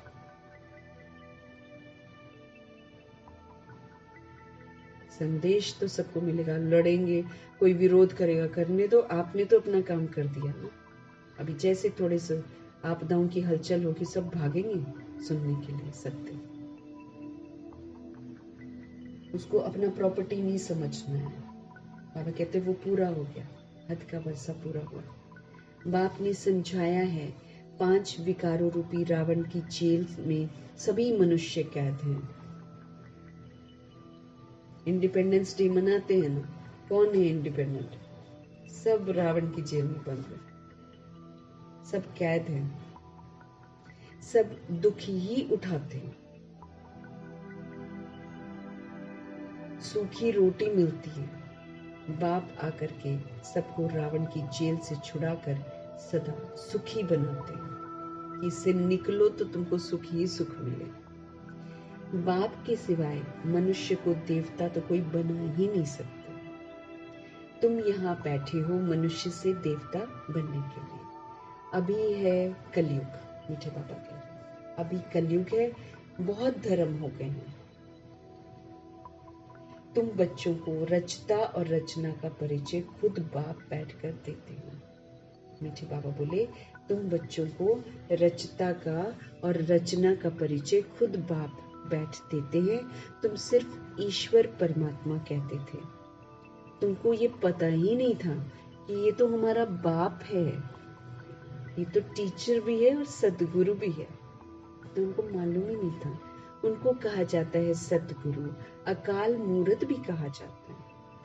संदेश तो सबको मिलेगा। लड़ेंगे, कोई विरोध करेगा, करने दो, आपने तो अपना काम कर दिया ना। अभी जैसे थोड़े से आपदाओं की हलचल होगी, सब भागेंगे सुनने के लिए सत्य। उसको अपना प्रॉपर्टी नहीं समझना है। बाबा कहते वो पूरा हो गया, हद का वर्षा पूरा हुआ। बाप ने समझाया है, 5 विकारों रूपी रावण की जेल में सभी मनुष्य कैद हैं। इंडिपेंडेंस डे मनाते हैं ना, कौन है इंडिपेंडेंट? सब रावण की जेल में बंद है, सब कैद हैं, सब दुख ही उठाते हैं। सूखी रोटी मिलती है, बाप आकर के सबको रावण की जेल से छुड़ाकर सदा सुखी बनाते हैं कि इससे निकलो तो तुमको सुख ही सुख मिले। बाप के सिवाय मनुष्य को देवता तो कोई बना ही नहीं सकता। तुम यहाँ बैठे हो मनुष्य से देवता बनने के लिए। अभी है कलयुग, मीठे बाबा कह रहे हैं, अभी कलयुग है, बहुत धर्म हो गए हैं। तुम बच्चों को रचता और रचना का परिचय खुद बाप बैठकर देते हो। मीठे बाबा बोले, तुम बच्चों को रचता का और रचना का परिचय खुद बाप बैठ देते हैं। तुम सिर्फ ईश्वर परमात्मा कहते थे, तुमको ये पता ही नहीं था कि ये तो हमारा बाप है, ये तो टीचर भी है और सदगुरु भी है, तुमको मालूम ही नहीं था। उनको कहा जाता है सदगुरु, अकाल मूर्त भी कहा जाता है,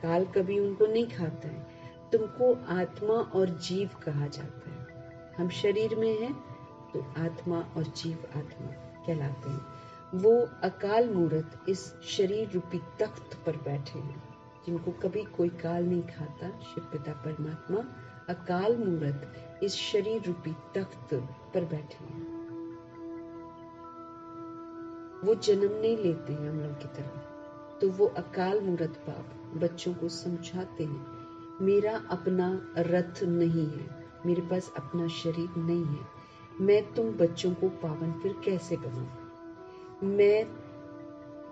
काल कभी उनको नहीं खाता है। तुमको आत्मा और जीव कहा जाता है। हम शरीर में हैं तो आत्मा और जीव आत्मा कहलाते हैं। वो अकाल मूर्त इस शरीर रूपी तख्त पर बैठे हैं, जिनको कभी कोई काल नहीं खाता। शिव पिता परमात्मा अकाल मूर्त इस शरीर रूपी तख्त पर बैठे हैं। वो जन्म नहीं लेते हैं हम लोग की तरह, तो वो अकाल मूर्त बाप बच्चों को समझाते हैं, मेरा अपना रथ नहीं है, मेरे पास अपना शरीर नहीं है, मैं तुम बच्चों को पावन फिर कैसे बनाऊं? मैं,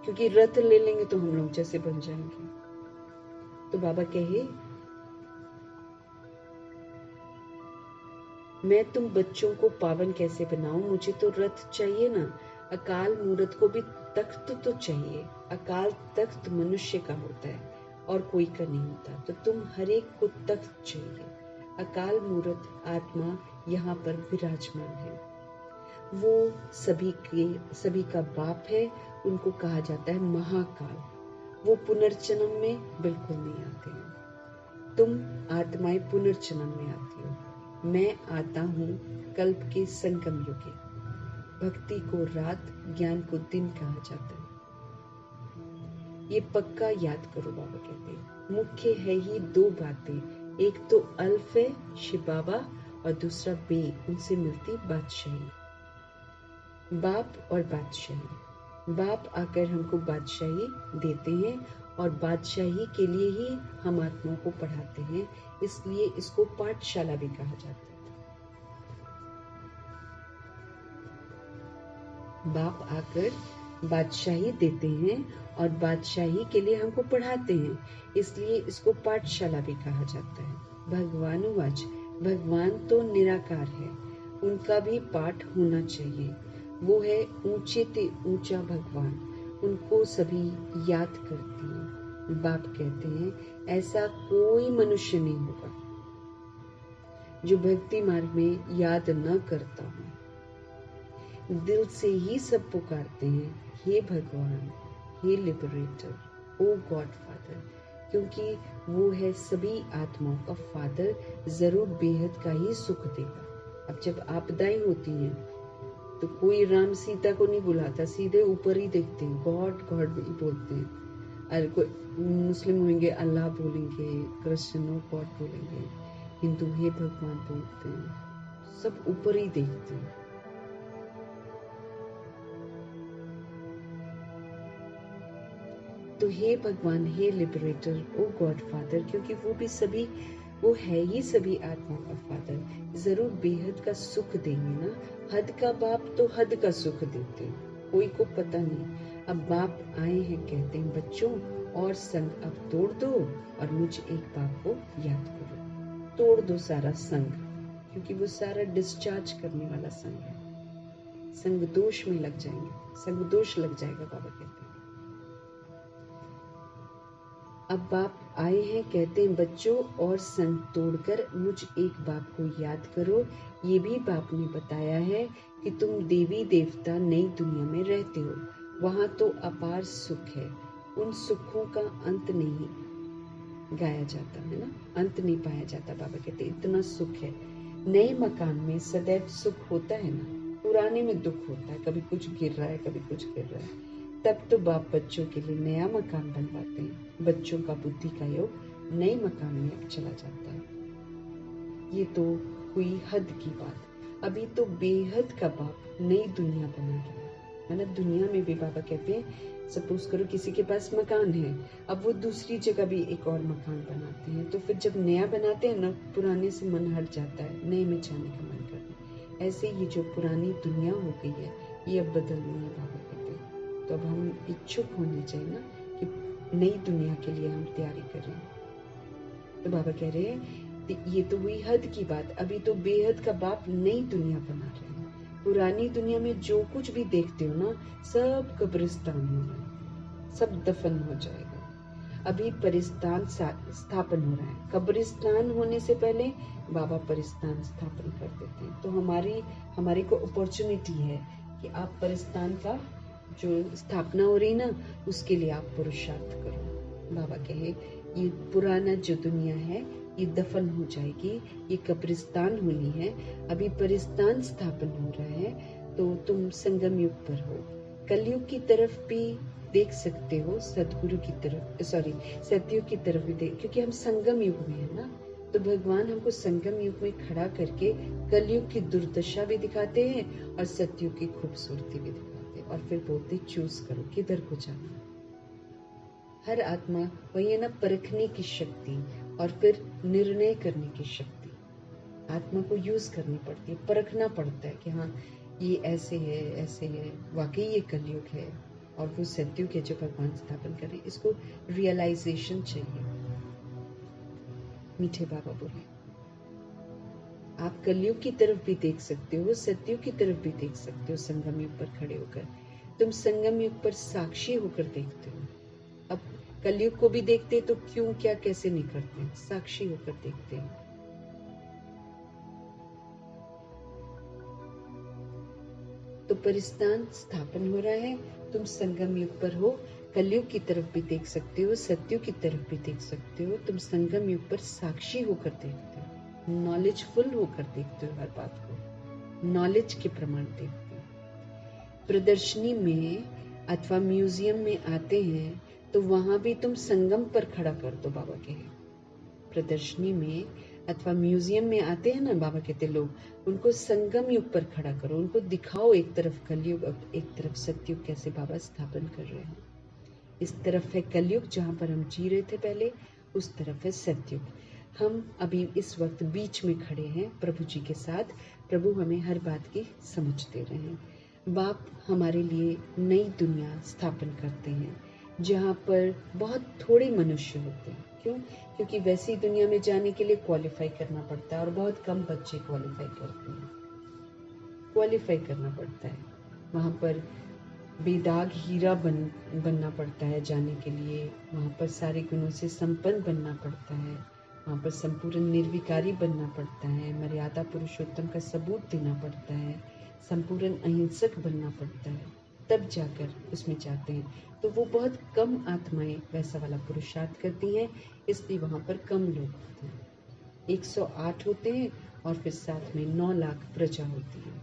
क्योंकि रथ ले लेंगे तो हम लोग जैसे बन जाएंगे। तो बाबा कहे, मैं तुम बच्चों को पावन कैसे बनाऊं? मुझे तो रथ चाहिए ना। अकाल मूर्त को भी तख्त तो चाहिए। अकाल तख्त मनुष्य का होता है और कोई का नहीं होता, तो तुम हर एक को तख्त चाहिए। अकाल मूर्त आत्मा यहाँ पर विराजमान है, वो सभी का बाप है। उनको कहा जाता है महाकाल। वो पुनर्जन्म में बिल्कुल नहीं आते हैं। तुम आत्माएं पुनर्जन्म में आती हो, मैं आता हूँ कल्प के संगम युगे। भक्ति को रात, ज्ञान को दिन कहा जाता है। ये पक्का याद करो, बाबा कहते हैं। मुख्य है ही दो बातें, एक तो अल्फ है शिव बाबा और दूसरा बे, उनसे मिलती बादशाही। बाप और बादशाही। बाप आकर हमको बादशाही देते हैं और बादशाही के लिए ही हम आत्माओं को पढ़ाते हैं, इसलिए इसको पाठशाला भी कहा जाता है। बाप आकर बादशाही देते हैं और बादशाही के लिए हमको पढ़ाते हैं, इसलिए इसको पाठशाला भी कहा जाता है। भगवानुवाच, भगवान तो निराकार है, उनका भी पाठ होना चाहिए। वो है ऊंचे ते ऊंचा भगवान, उनको सभी याद करते हैं। बाप कहते हैं ऐसा कोई मनुष्य नहीं होगा जो भक्ति मार्ग में याद न करता हो। दिल से ही सब पुकारते हैं, हे भगवान, हे लिबरेटर, ओ गॉड फादर, क्योंकि वो है सभी आत्माओं का फादर, जरूर बेहद का ही सुख देगा। अब जब आपदाएं होती हैं तो कोई राम सीता को नहीं बुलाता, सीधे ऊपर ही देखते हैं, गॉड गॉड ही बोलते हैं। अरे कोई मुस्लिम होंगे अल्लाह बोलेंगे, क्रिश्चियन हो गॉड बोलेंगे, हिंदू हे भगवान बोलते हैं, सब ऊपर ही देखते हैं। तो हे भगवान, हे लिबरेटर, ओ गॉड फादर, क्योंकि वो है ही सभी आत्माओं का फादर, जरूर बेहद का सुख देंगे ना। हद का बाप तो हद का सुख देते हैं, कोई को पता नहीं। अब बाप आए हैं कहते हैं बच्चों, और संग अब तोड़ दो और मुझ एक बाप को याद करो। तोड़ दो सारा संग, क्योंकि वो सारा डिस्चार्ज करने वाला संग है। संग दोष में लग जाएंगे, संग दोष लग जाएगा, बाबा कहते हैं। अब बाप आए हैं कहते हैं बच्चों, और संग तोड़कर मुझ एक बाप को याद करो। ये भी बाप ने बताया है कि तुम देवी देवता नई दुनिया में रहते हो, वहां तो अपार सुख है, उन सुखों का अंत नहीं गाया जाता है ना, अंत नहीं पाया जाता। बाबा कहते इतना सुख है। नए मकान में सदैव सुख होता है ना, पुराने में दुख होता है, कभी कुछ गिर रहा है, कभी कुछ गिर रहा है। तब तो बाप बच्चों के लिए नया मकान बनवाते हैं, बच्चों का बुद्धि का योग नए मकान में चला जाता है। ये तो हुई हद की बात। अभी तो बेहद का बाप नई दुनिया बना रहा है, मतलब दुनिया में भी बाबा कहते हैं, सपोज करो किसी के पास मकान है, अब वो दूसरी जगह भी एक और मकान बनाते हैं, तो फिर जब नया बनाते हैं ना, पुराने से मन हट जाता है, नए में जाने का मन करता है। ऐसे ये जो पुरानी दुनिया हो गई है, ये अब बदलनी है, बाबा कहते हैं। तो अब हम इच्छुक होने चाहिए ना कि नई दुनिया के लिए हम तैयारी करें। तो बाबा कह रहे हैं ये तो हुई हद की बात, अभी तो बेहद का बाप नई दुनिया बना रहे हैं। पुरानी दुनिया में जो कुछ भी देखते हो ना, सब कब्रिस्तान हो रहा है, सब दफन हो जाएगा। अभी परिस्तान स्थापन हो रहा है, कब्रिस्तान होने से पहले बाबा परिस्तान स्थापन कर देते हैं। तो हमारी को अपॉर्चुनिटी है कि आप परिस्तान का जो स्थापना हो रही ना, उसके लिए आप पुरुषार्थ करो। बाबा कहे ये पुराना जो दुनिया है ये दफन हो जाएगी, ये कब्रिस्तान होनी है, अभी परिस्तान स्थापन हो रहा है, तो तुम संगम युग पर हो। कलयुग की तरफ भी देख सकते हो, सतयुग की तरफ भी देख, क्योंकि हम संगम युग में है ना, तो भगवान हमको संगम युग में खड़ा करके कलयुग की दुर्दशा भी दिखाते हैं और सतयुग की खूबसूरती भी दिखाते हैं, और फिर बोलते चूज करो किधर को जाना। हर आत्मा वही है ना, परखने की शक्ति और फिर निर्णय करने की शक्ति आत्मा को यूज करनी पड़ती है, परखना पड़ता है कि हाँ ये ऐसे है, वाकई ये कलयुग है और वो सतयुग है जो भगवान स्थापन करें, इसको रियलाइजेशन चाहिए। मीठे बाबा बोले आप कलयुग की तरफ भी देख सकते हो, सतयुग की तरफ भी देख सकते हो, संगम युग पर खड़े होकर। तुम संगम युग पर साक्षी होकर देखते हो, अब कलयुग को भी देखते तो क्यों क्या कैसे नहीं करते, साक्षी होकर देखते हैं। तो परिस्तान स्थापन हो रहा है, तुम संगम युग पर हो, कलयुग की तरफ भी देख सकते हो, सत्युग की तरफ भी देख सकते हो। तुम संगम युग पर साक्षी होकर देखते हो, नॉलेजफुल होकर देखते हो, हर बात को नॉलेज के प्रमाण देखते हो। प्रदर्शनी में अथवा म्यूजियम में आते हैं तो वहां भी तुम संगम पर खड़ा कर दो, बाबा कहे। प्रदर्शनी में अथवा म्यूजियम में आते हैं ना, बाबा कहते लोग, उनको संगम युग पर खड़ा करो, उनको दिखाओ, एक तरफ कलयुग और एक तरफ सतयुग कैसे बाबा स्थापन कर रहे हैं। इस तरफ है कलयुग जहाँ पर हम जी रहे थे पहले, उस तरफ है सतयुग। हम अभी इस वक्त बीच में खड़े हैं प्रभु जी के साथ। प्रभु हमें हर बात की समझ दे रहे हैं। बाप हमारे लिए नई दुनिया स्थापन करते हैं जहाँ पर बहुत थोड़े मनुष्य होते हैं। क्यों? क्योंकि वैसी दुनिया में जाने के लिए क्वालिफाई करना पड़ता है और बहुत कम बच्चे क्वालिफाई करते हैं। क्वालिफाई करना पड़ता है, वहाँ पर बेदाग हीरा बनना पड़ता है जाने के लिए। वहाँ पर सारे गुणों से संपन्न बनना पड़ता है। वहाँ पर संपूर्ण निर्विकारी बनना पड़ता है। मर्यादा पुरुषोत्तम का सबूत देना पड़ता है। संपूर्ण अहिंसक बनना पड़ता है, तब जाकर उसमें जाते हैं। तो वो बहुत कम आत्माएं वैसा वाला पुरुषार्थ करती हैं, इसलिए वहाँ पर कम लोग होते हैं। 108 होते हैं और फिर साथ में 9 लाख प्रजा होती है।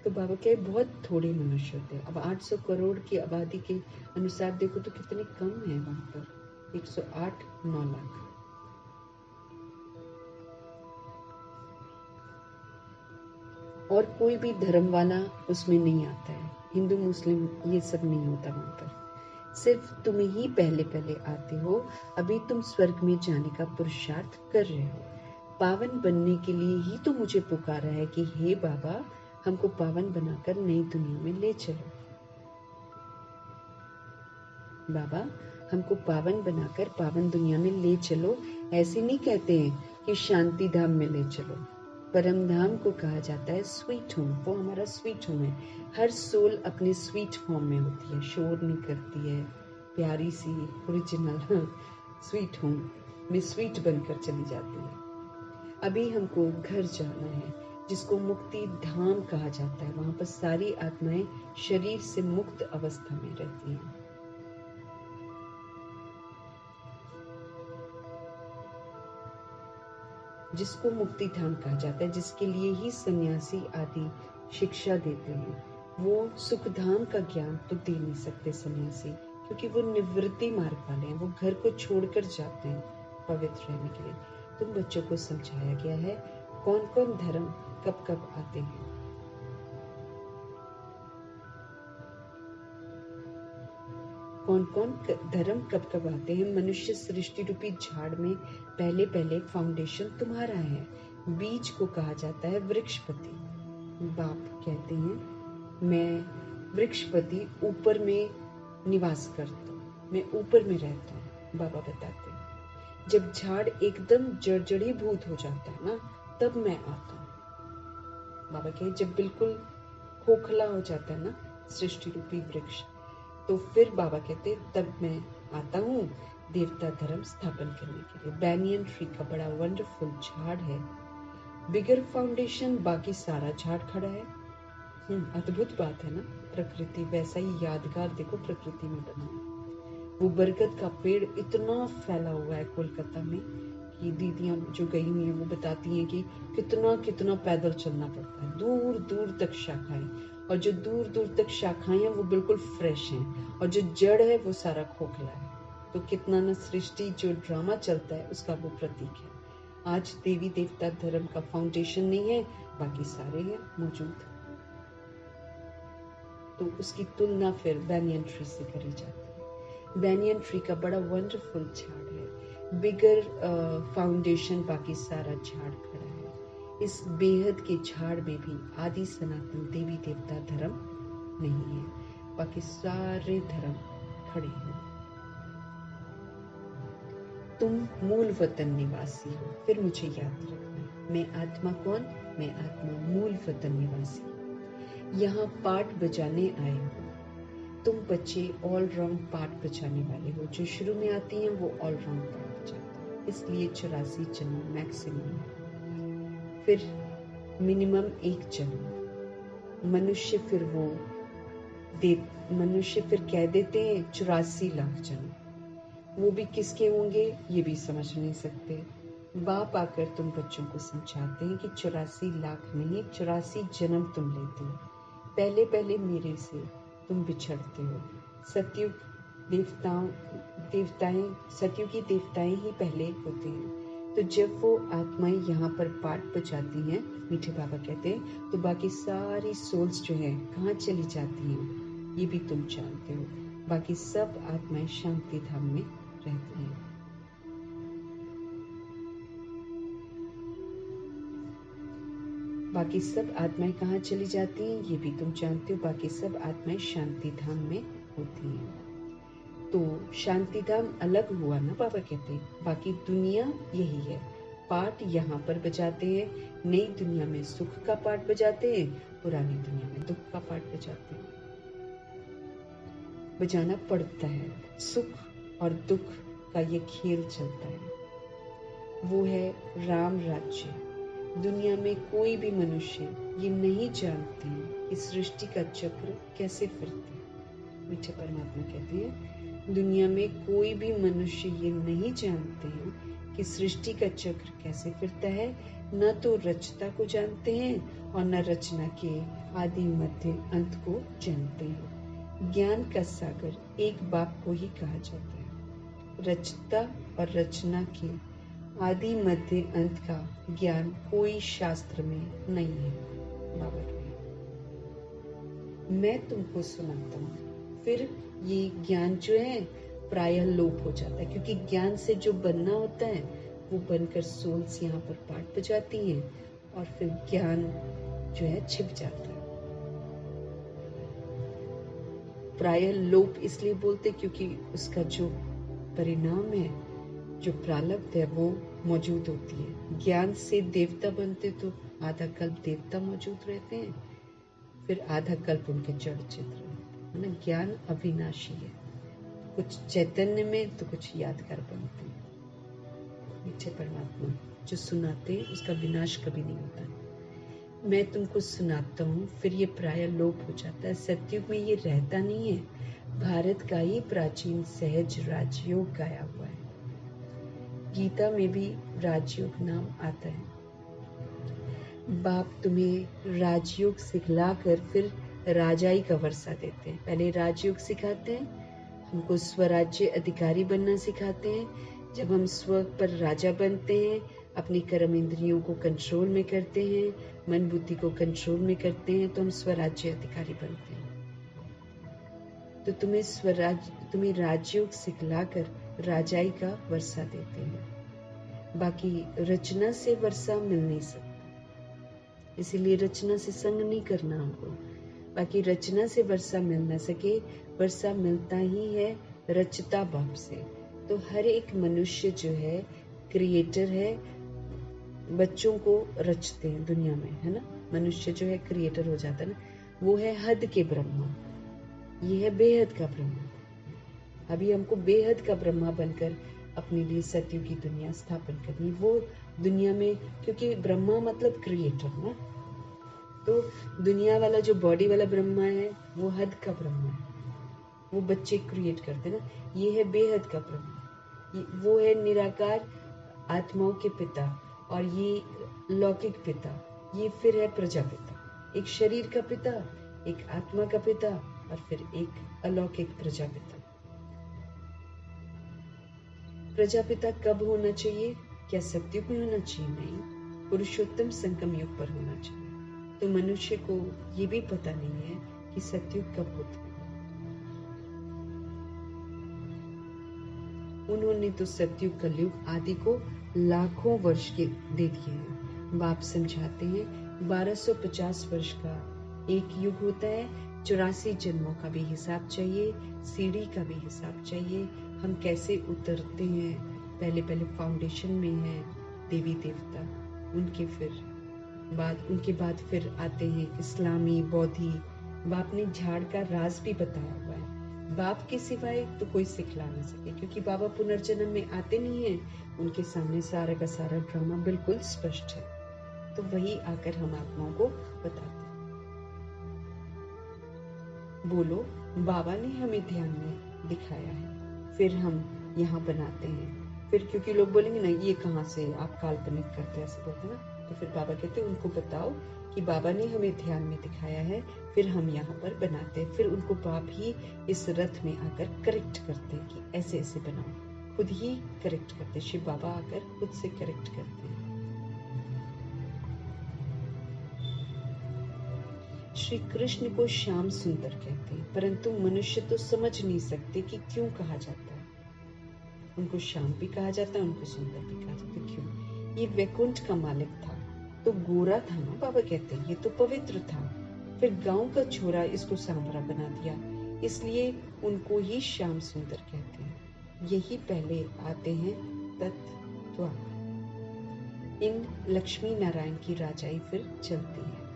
तो बाबा के बहुत थोड़े मनुष्य होते हैं। अब 800 करोड़ की आबादी के अनुसार देखो तो कितने कम है वहां पर। 108 9 लाख। और कोई भी धर्म वाला उसमें नहीं आता है, हिंदू मुस्लिम ये सब नहीं होता वहां पर। सिर्फ तुम ही पहले पहले आते हो। अभी तुम स्वर्ग में जाने का पुरुषार्थ कर रहे हो। पावन बनने के लिए ही तो मुझे पुकारा है कि हे बाबा, हमको पावन बनाकर नई दुनिया में ले चलो। बाबा, हमको पावन बनाकर पावन दुनिया में ले चलो। ऐसे नहीं कहते हैं कि शांति धाम में ले चलो। परम धाम को कहा जाता है स्वीट होम। वो हमारा स्वीट होम है। हर सोल अपने स्वीट फॉर्म में होती है, शोर नहीं करती है, प्यारी सी ओरिजिनल स्वीट होम में स्वीट बनकर चली जाती है। अभी हमको घर जाना है जिसको मुक्ति धाम कहा जाता है। वहां पर सारी आत्माएं शरीर से मुक्त अवस्था में रहती हैं। जिसको मुक्ति धाम कहा जाता है, जिसके लिए ही सन्यासी आदि शिक्षा देते हैं। वो सुख धाम का ज्ञान तो दे नहीं सकते सन्यासी, क्योंकि वो निवृत्ति मार्ग वाले हैं। वो घर को छोड़कर जाते हैं पवित्र रहने के लिए। तुम बच्चों को समझाया गया है कौन कौन धर्म कब कब आते हैं। कौन कौन धर्म कब कब आते हैं। मनुष्य सृष्टि रूपी झाड़ में पहले पहले फाउंडेशन तुम्हारा है। बीज को कहा जाता है वृक्षपति। बाप कहते हैं मैं वृक्षपति ऊपर में निवास करता हूँ, मैं ऊपर में रहता हूँ। बाबा बताते हैं जब झाड़ एकदम जर्जरीभूत हो जाता है ना, तब मैं आता हूँ। बाबा कहे जब बिल्कुल खोखला हो जाता है ना सृष्टि रूपी वृक्ष, तो फिर बाबा कहते तब मैं आता हूँ देवता धर्म स्थापन करने के लिए। बैनियन ट्री का बड़ा वंडरफुल झाड़ है। बिगर फाउंडेशन बाकी सारा झाड़ खड़ा है। अद्भुत बात है ना। प्रकृति वैसा ही यादगार देखो प्रकृति में बना है। वो बरगद का पेड़ इतना फैला हुआ है कोलकाता में कि दीदियां जो गई हुई हैं वो बताती हैं कि कितना कितना पैदल चलना पड़ता है, दूर दूर तक शाखाएं। और जो दूर दूर तक शाखाएं हैं वो बिल्कुल फ्रेश हैं, और जो जड़ है वो सारा खोखला है। तो कितना न सृष्टि जो ड्रामा चलता है उसका वो प्रतीक है। आज देवी देवता धर्म का फाउंडेशन नहीं है, बाकी सारे हैं मौजूद। तो उसकी तुलना फिर बैनियन ट्री से करी जाती है। बैनियन ट्री का बड़ा वंडरफुल झाड़ है। बिगर फाउंडेशन बाकी सारा झाड़ खड़ा है। इस बेहद के झाड़ में भी आदि सनातन देवी देवता धर्म नहीं है, बाकी सारे धर्म खड़े हैं। तुम मूल वतन निवासी हो। फिर मुझे याद रखना, मैं आत्मा कौन? मैं आत्मा मूल वतन निवासी। यहाँ पाठ बजाने आए हो। तुम बच्चे ऑल राउंड पाठ बजाने वाले हो। जो शुरू में आती हैं वो ऑल राउंड पाठ बजाती हैं, इसलिए 84 जन्म मैक्सिमम है। फिर मिनिमम 1 जन्म, मनुष्य फिर वो मनुष्य फिर कह देते हैं 84 लाख जन्म, वो भी किसके होंगे ये भी समझ नहीं सकते। बाप आकर तुम बच्चों को समझाते हैं कि 84 लाख नहीं, 84 जन्म तुम लेते हो। पहले पहले मेरे से तुम बिछड़ते हो। सतयुग सतयुग की देवताएं ही पहले होते हैं। तो जब वो आत्माएं यहाँ पर पाठ बजाती हैं, मीठे बाबा कहते हैं, तो बाकी सारी सोल्स जो है कहाँ चली जाती हैं ये भी तुम जानते हो। बाकी सब आत्माएं शांति धाम में रहती हैं। बाकी सब आत्माएं कहाँ चली जाती हैं ये भी तुम जानते हो। बाकी सब आत्माएं शांति धाम में होती हैं। तो शांति धाम अलग हुआ ना, बाबा कहते हैं। बाकी दुनिया यही है, पाठ यहाँ पर बजाते हैं। नई दुनिया में सुख का पाठ बजाते हैं, पुरानी दुनिया में दुख का पाठ बजाते हैं। बजाना पड़ता है, सुख और दुख का ये खेल चलता है। वो है राम राज्य। दुनिया में कोई भी मनुष्य ये नहीं जानते कि सृष्टि का चक्र कैसे फिरता है। मीठे परमात्मा कहते हैं, दुनिया में कोई भी मनुष्य ये नहीं जानते हैं कि सृष्टि का चक्र कैसे फिरता है। न तो रचता को जानते हैं और न रचना के आदि मध्य अंत को जानते हैं। ज्ञान का सागर एक बाप को ही कहा जाता है। रचता और रचना के आदि मध्य अंत का ज्ञान कोई शास्त्र में नहीं है। बाबा मैं तुमको सुनाता हूँ, फिर ये ज्ञान जो है प्रायः लोप हो जाता है, क्योंकि ज्ञान से जो बनना होता है वो बनकर सोल्स यहाँ पर पाठ बजाती हैं और फिर ज्ञान जो है छिप जाता है। प्रायः लोप इसलिए बोलते क्योंकि उसका जो परिणाम है, जो प्रारब्ध है, वो मौजूद होती है। ज्ञान से देवता बनते तो आधा कल्प देवता मौजूद रहते हैं, फिर आधा कल्प उनके जड़ चित्र है ना। ज्ञान अविनाशी है, कुछ चैतन्य में तो कुछ यादगार बनते हैं। मीठे परमात्मा जो सुनाते हैं उसका विनाश कभी नहीं होता। मैं तुमको सुनाता हूँ, फिर ये प्रायः लोप हो जाता है। सतयुग में ये रहता नहीं है। भारत का ही प्राचीन सहज राजयोग गाया हुआ है। गीता में भी राजयोग नाम आता है। बाप तुम्हें राजयोग सिखलाकर फिर राजाई का वर्षा देते हैं। पहले राजयोग सिखाते हैं, हमको स्वराज्य अधिकारी बनना सिखाते हैं। जब हम स्व पर राजा बनते हैं, अपनी कर्म इंद्रियों को कंट्रोल में करते हैं, मन बुद्धि को कंट्रोल में करते हैं, तो हम स्वराज्य अधिकारी बनते हैं। तो तुम्हें राजयोग सिखलाकर राजाई का वर्षा देते हैं। बाकी रचना से वर्षा मिल नहीं सकता, इसीलिए रचना से संग नहीं करना हमको। बाकी रचना से वर्षा मिल ना सके, वर्षा मिलता ही है रचता बाप से। तो हर एक मनुष्य जो है क्रिएटर है, बच्चों को रचते हैं दुनिया में, है ना। मनुष्य जो है क्रिएटर हो जाता है ना, वो है हद के ब्रह्मा, ये है बेहद का ब्रह्मा। अभी हमको बेहद का ब्रह्मा बनकर अपने लिए सतयुग की दुनिया स्थापन करनी। वो दुनिया में, क्योंकि ब्रह्मा मतलब क्रिएटर ना, तो दुनिया वाला जो बॉडी वाला ब्रह्मा है वो हद का ब्रह्मा है, वो बच्चे क्रिएट करते ना। ये है बेहद का ब्रह्मा, वो है निराकार आत्माओं के पिता, और ये लौकिक पिता, ये फिर है प्रजापिता। एक शरीर का पिता, एक आत्मा का पिता, और फिर एक अलौकिक प्रजापिता। प्रजापिता कब होना चाहिए? क्या सतयुग में होना चाहिए? नहीं, पुरुषोत्तम संगम युग पर होना चाहिए। तो मनुष्य को ये भी पता नहीं है कि सतयुग कब होता है। उन्होंने तो सतयुग कलयुग आदि को लाखों वर्ष के दे दिए हैं। बाप समझाते हैं 1250 वर्ष का एक युग होता है। 84 जन्मों का भी हिसाब चाहिए, सीढ़ी का भी हिसाब चाहिए। हम कैसे उतरते हैं, पहले पहले फाउंडेशन में है देवी देवता, उनके बाद फिर आते हैं इस्लामी, बौद्धि। बाप ने झाड़ का राज भी बताया हुआ है। बाप के सिवाय तो कोई सिखला नहीं सके, क्योंकि बाबा पुनर्जन्म में आते नहीं है। उनके सामने सारा का सारा ड्रामा बिल्कुल स्पष्ट है, तो वही आकर हम आत्माओं को बताते हैं। बोलो बाबा ने हमें ध्यान में दिखाया है, फिर हम यहाँ बनाते हैं। फिर क्योंकि लोग बोलेंगे ना ये कहाँ से आप काल्पनिक करते हैं, ऐसे बोलते हैं ना, तो फिर बाबा कहते हैं उनको बताओ कि बाबा ने हमें ध्यान में दिखाया है, फिर हम यहाँ पर बनाते हैं। फिर उनको बाप ही इस रथ में आकर करेक्ट करते हैं कि ऐसे ऐसे बनाओ, खुद ही करेक्ट करते, शिव बाबा आकर खुद से करेक्ट करते हैं। श्री कृष्ण को श्याम सुंदर कहते हैं, परंतु मनुष्य तो समझ नहीं सकते कि क्यों कहा जाता है। उनको श्याम भी कहा जाता है, उनको सुंदर भी कहा जाता है, क्यों? ये वैकुंठ का मालिक था तो गोरा था ना, बाबा कहते हैं ये तो पवित्र था, फिर गांव का छोरा इसको सांवरा बना दिया, इसलिए उनको ही श्याम सुंदर कहते हैं। यही पहले आते हैं तत्व। इन लक्ष्मी नारायण की राजाई फिर चलती है।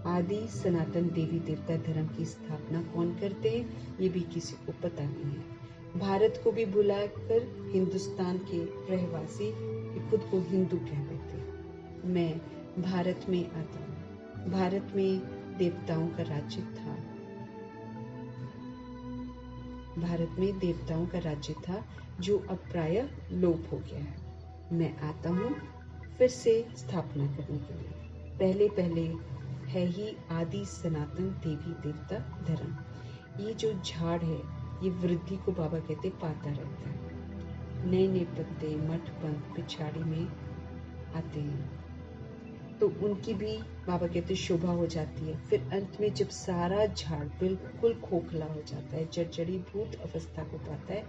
आदि सनातन देवी देवता धर्म की स्थापना कौन करते हैं ये भी किसी को पता नहीं है। भारत को भी बुलाकर हिंदुस्तान के रहवासी खुद को हिंदू कह देते। मैं भारत में आता हूँ। भारत में देवताओं का राज्य था। भारत में देवताओं का राज्य था जो अब प्रायः लोप हो गया है। मैं आता हूँ फिर से स्थापना करने के लिए। पहले पहले है ही आदि सनातन देवी देवता धर्म। ये जो झाड़ है ये वृद्धि को बाबा कहते पाता रहता है। नए नए पत्ते मठ पंथ पिछाड़ी में आते हैं तो उनकी भी बाबा कहते शोभा हो जाती है। फिर अंत में जब सारा झाड़ बिल्कुल खोखला हो जाता है, जर्जरी भूत अवस्था को पाता है,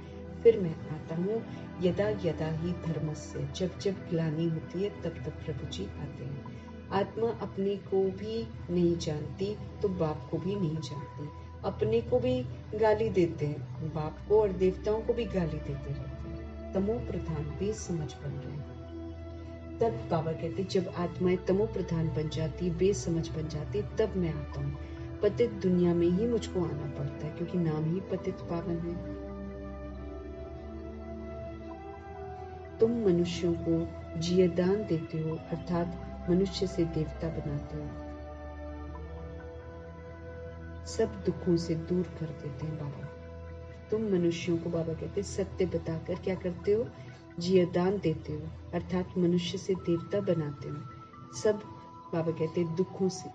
फिर मैं आता हूँ। यदा यदा ही धर्मस्य, जब जब ग्लानि होती है तब तब प्रभु जी आते हैं। आत्मा अपने को भी नहीं जानती तो बाप को भी नहीं जानती। अपने को भी गाली देते हैं, बाप को और देवताओं को भी गाली देते रहते हैं। तमो प्रधान बेसमझ बन रहे हैं। तब बाबा कहते जब आत्माएं तमो प्रधान बन जाती, बेसमझ बन जाती, तब मैं आता हूँ। पतित दुनिया में ही मुझको आना पड़ता है क्योंकि नाम ही पतित पावन है। तुम मनुष्यों को जियदान देते हो, अर्थात मनुष्य से देवता बनाते हो, सब दुखों से दूर कर देते हैं बाबा। तुम मनुष्यों को बाबा कहते सत्य बताकर क्या करते हो, जियदान देते हो, अर्थात मनुष्य से देवता बनाते हो। सब बाबा कहते दुखों से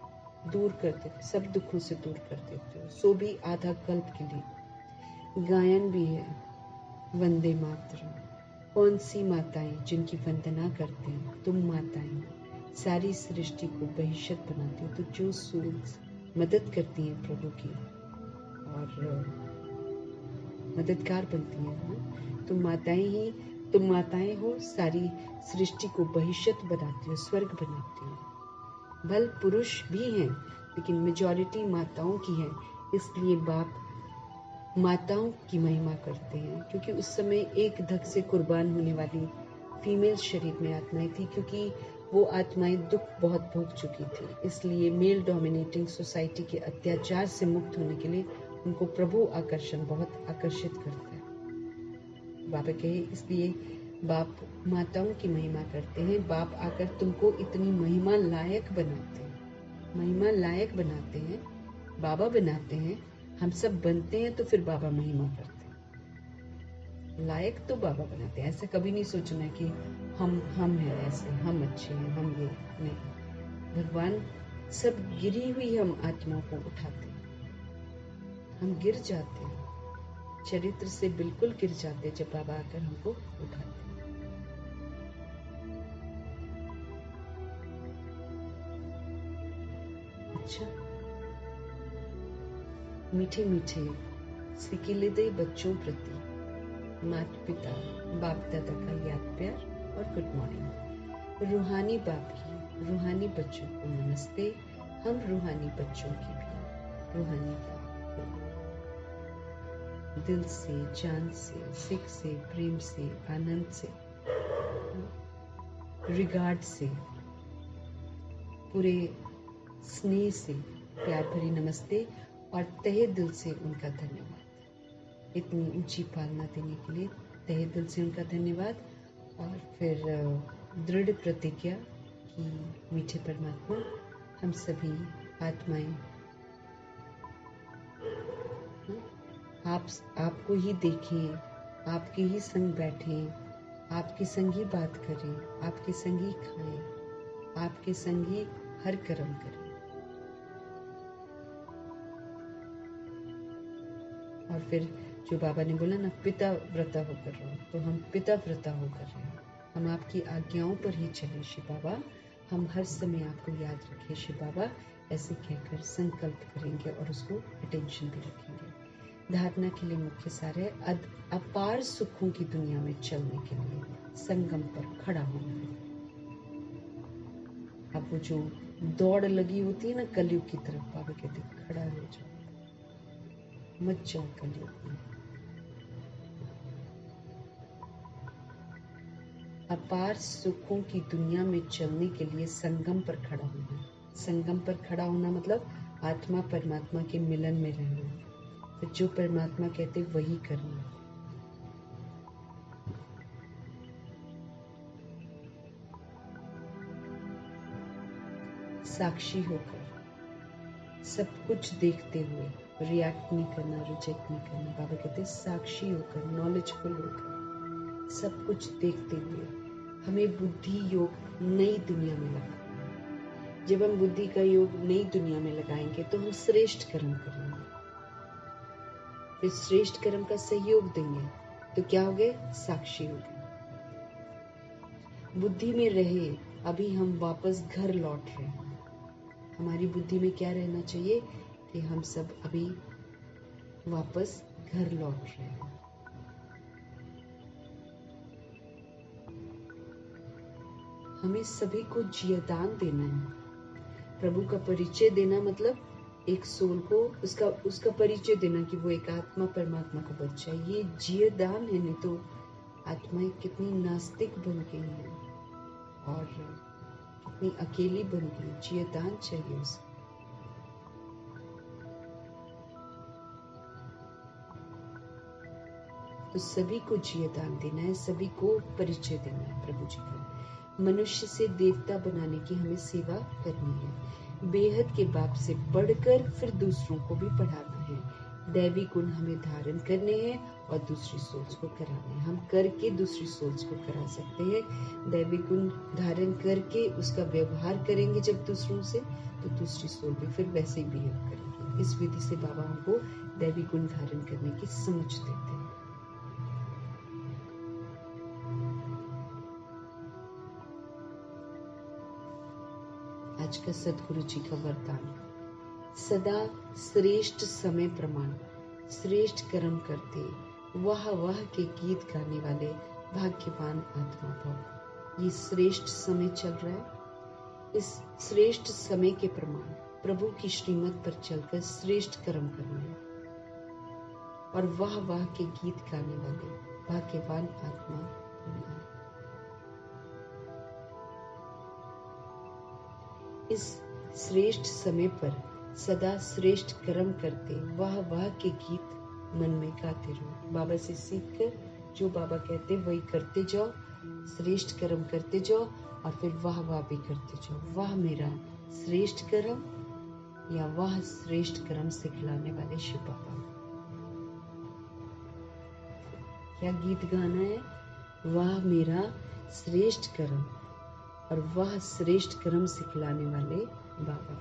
दूर कर देते, सब दुखों से दूर कर देते हो, सो भी आधा कल्प के लिए। गायन भी है वंदे मातरम। कौन सी माताएं जिनकी वंदना करते हैं, तुम माताएं सारी सृष्टि को बहिष्त बनाती हो, तो जो सूल्स मदद करती हैं प्रभु की और मददगार बनती हैं, तुम माताएं हो, सारी सृष्टि को बहिष्त बनाती हो, स्वर्ग बनाती हो। भल पुरुष भी हैं लेकिन मेजॉरिटी माताओं की है, इसलिए बाप माताओं की महिमा करते हैं। क्योंकि उस समय एक धक से कुर्बान होने वाली फीमेल शरीर में आत्माएं थी, क्योंकि वो आत्माएं दुख बहुत भोग चुकी थी। इसलिए मेल डोमिनेटिंग सोसाइटी के अत्याचार से मुक्त होने के लिए उनको प्रभु आकर्षण बहुत आकर्षित करता है। बाबा कहे इसलिए बाप माताओं की महिमा करते हैं। बाप आकर तुमको इतनी महिमा लायक बनाते हैं, महिमा लायक बनाते हैं, बाबा बनाते हैं। हम सब बनते हैं तो फिर बाबा महिमा करते हैं। लायक तो बाबा बनाते हैं। ऐसा कभी नहीं सोचना कि हम हैं ऐसे, हम अच्छे हैं, हम ये नहीं। भगवान सब गिरी हुई हम आत्माओं को उठाते हैं। हम गिर जाते हैं, चरित्र से बिल्कुल गिर जाते हैं जब बाबा आकर हमको उठाते हैं। अच्छा, मीठे मीठे सिकिलिदे बच्चों प्रति माता पिता बाप दादा का याद प्यार और गुड मॉर्निंग। रूहानी बाप की रूहानी बच्चों को नमस्ते। हम रूहानी बच्चों की भी रूहानी बाप को दिल से, जान से, सिख से, प्रेम से, आनंद से, रिगार्ड से, पूरे स्नेह से प्यार भरी नमस्ते और तहे दिल से उनका धन्यवाद। इतनी ऊंची पालना देने के लिए तहे दिल से उनका धन्यवाद। और फिर दृढ़ प्रतिज्ञा कि मीठे परमात्मा हम सभी आत्माएं आप आपको ही देखें, आपके ही संग बैठें, आपके संग ही बात करें, आपके संग ही खाएं, आपके संग ही हर कर्म करें। और फिर जो बाबा ने बोला ना, पिता व्रता होकर रहो, तो हम पिता व्रता होकर रहे हैं। हम आपकी आज्ञाओं पर ही चले शिव बाबा, हम हर समय आपको याद रखें शिव बाबा, ऐसे कहकर संकल्प करेंगे और उसको अटेंशन भी रखेंगे। धारणा के लिए मुख्य सार है अपार सुखों की दुनिया में चलने के लिए संगम पर खड़ा होना है। अब वो जो दौड़ लगी होती है ना कलयुग की तरफ, बाबा कहते खड़ा हो जाओ, मत जाओ कलयुग में। अपार सुखों की दुनिया में चलने के लिए संगम पर खड़ा होना। संगम पर खड़ा होना मतलब आत्मा परमात्मा के मिलन में रहना, फिर जो परमात्मा कहते वही करना। साक्षी होकर, सब कुछ देखते हुए, रिएक्ट नहीं करना, रिजेक्ट नहीं करना। बाबा कहते साक्षी होकर, नॉलेजफुल होकर, सब कुछ देखते हुए हमें बुद्धि योग नई दुनिया में लगाना। जब हम बुद्धि का योग नई दुनिया में लगाएंगे तो हम श्रेष्ठ कर्म करेंगे, फिर श्रेष्ठ कर्म का सहयोग देंगे तो क्या हो गए, साक्षी हो गए। बुद्धि में रहे अभी हम वापस घर लौट रहे हैं। हमारी बुद्धि में क्या रहना चाहिए कि हम सब अभी वापस घर लौट रहे हैं। हमें सभी को जियदान देना है। प्रभु का परिचय देना मतलब एक सोल को उसका परिचय देना कि वो एक आत्मा परमात्मा का बच्चा है। ये जियदान है, नहीं तो आत्माएं कितनी नास्तिक बन गई हैं और कितनी अकेली बन गई। जियदान चाहिए उसे। तो सभी को जियदान देना है, सभी को परिचय देना है प्रभु जी का। मनुष्य से देवता बनाने की हमें सेवा करनी है। बेहद के बाप से बढ़कर फिर दूसरों को भी पढ़ाना है। दैवी गुण हमें धारण करने हैं और दूसरी सोच को कराना है। हम करके दूसरी सोच को करा सकते हैं। दैवी गुण धारण करके उसका व्यवहार करेंगे जब दूसरों से, तो दूसरी सोच भी फिर वैसे ही बिहेव करेंगे। इस विधि से बाबा हमको दैवी गुण धारण करने की समझ देते हैं। आज का सदगुरु जी का वरदान, सदा श्रेष्ठ समय प्रमाण, श्रेष्ठ कर्म करते वाह वाह के गीत गाने वाले भाग्यवान आत्मा भव। ये श्रेष्ठ समय चल रहा है। इस श्रेष्ठ समय के प्रमाण प्रभु की श्रीमत पर चलकर श्रेष्ठ कर्म करना है और वाह वाह के गीत गाने वाले भाग्यवान आत्मा बनना है। इस श्रेष्ठ समय पर सदा श्रेष्ठ कर्म करते वाह वाह के गीत मन में गाते रहो। बाबा से सीखकर जो बाबा कहते वही करते जाओ, श्रेष्ठ कर्म करते जाओ और फिर वाह वाह भी करते जाओ। वाह मेरा श्रेष्ठ कर्म, या वाह श्रेष्ठ कर्म सिखलाने वाले शिव बाबा। क्या गीत गाना है, वाह मेरा श्रेष्ठ कर्म और वह श्रेष्ठ कर्म सिखलाने वाले बाबा।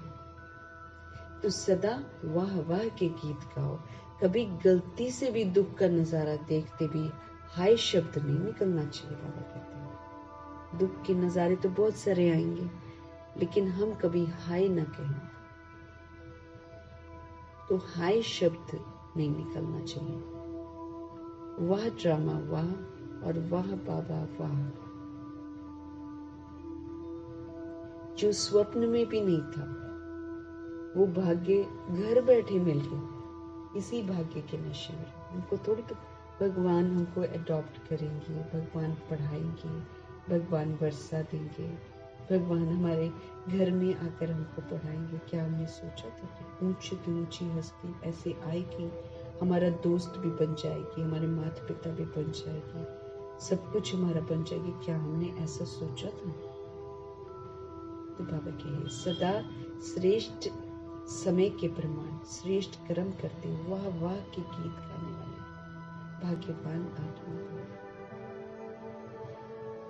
तो सदा वाह वाह के गीत गाओ। कभी गलती से भी दुख का नजारा देखते भी हाय शब्द नहीं निकलना चाहिए। बाबा कहते हैं दुख के नजारे तो बहुत सारे आएंगे, लेकिन हम कभी हाय ना कहें, तो हाय शब्द नहीं निकलना चाहिए। वाह ड्रामा वाह और वाह बाबा वाह, जो स्वप्न में भी नहीं था वो भाग्य घर बैठे मिल गया। इसी भाग्य के नशे में हमको थोड़ी तो भगवान हमको अडॉप्ट करेंगे, भगवान पढ़ाएंगे, भगवान वर्षा देंगे, भगवान हमारे घर में आकर हमको पढ़ाएंगे। क्या हमने सोचा था कि ऊंची तो ऊंची हस्ती ऐसे आएगी, हमारा दोस्त भी बन जाएगी, हमारे माता पिता भी बन जाएगी, सब कुछ हमारा बन जाएगी। क्या हमने ऐसा सोचा था? तो बाबा कहे सदा श्रेष्ठ समय के प्रमाण श्रेष्ठ कर्म करते वाह वाह के गीत गाने भाग्यवान आत्मा हो।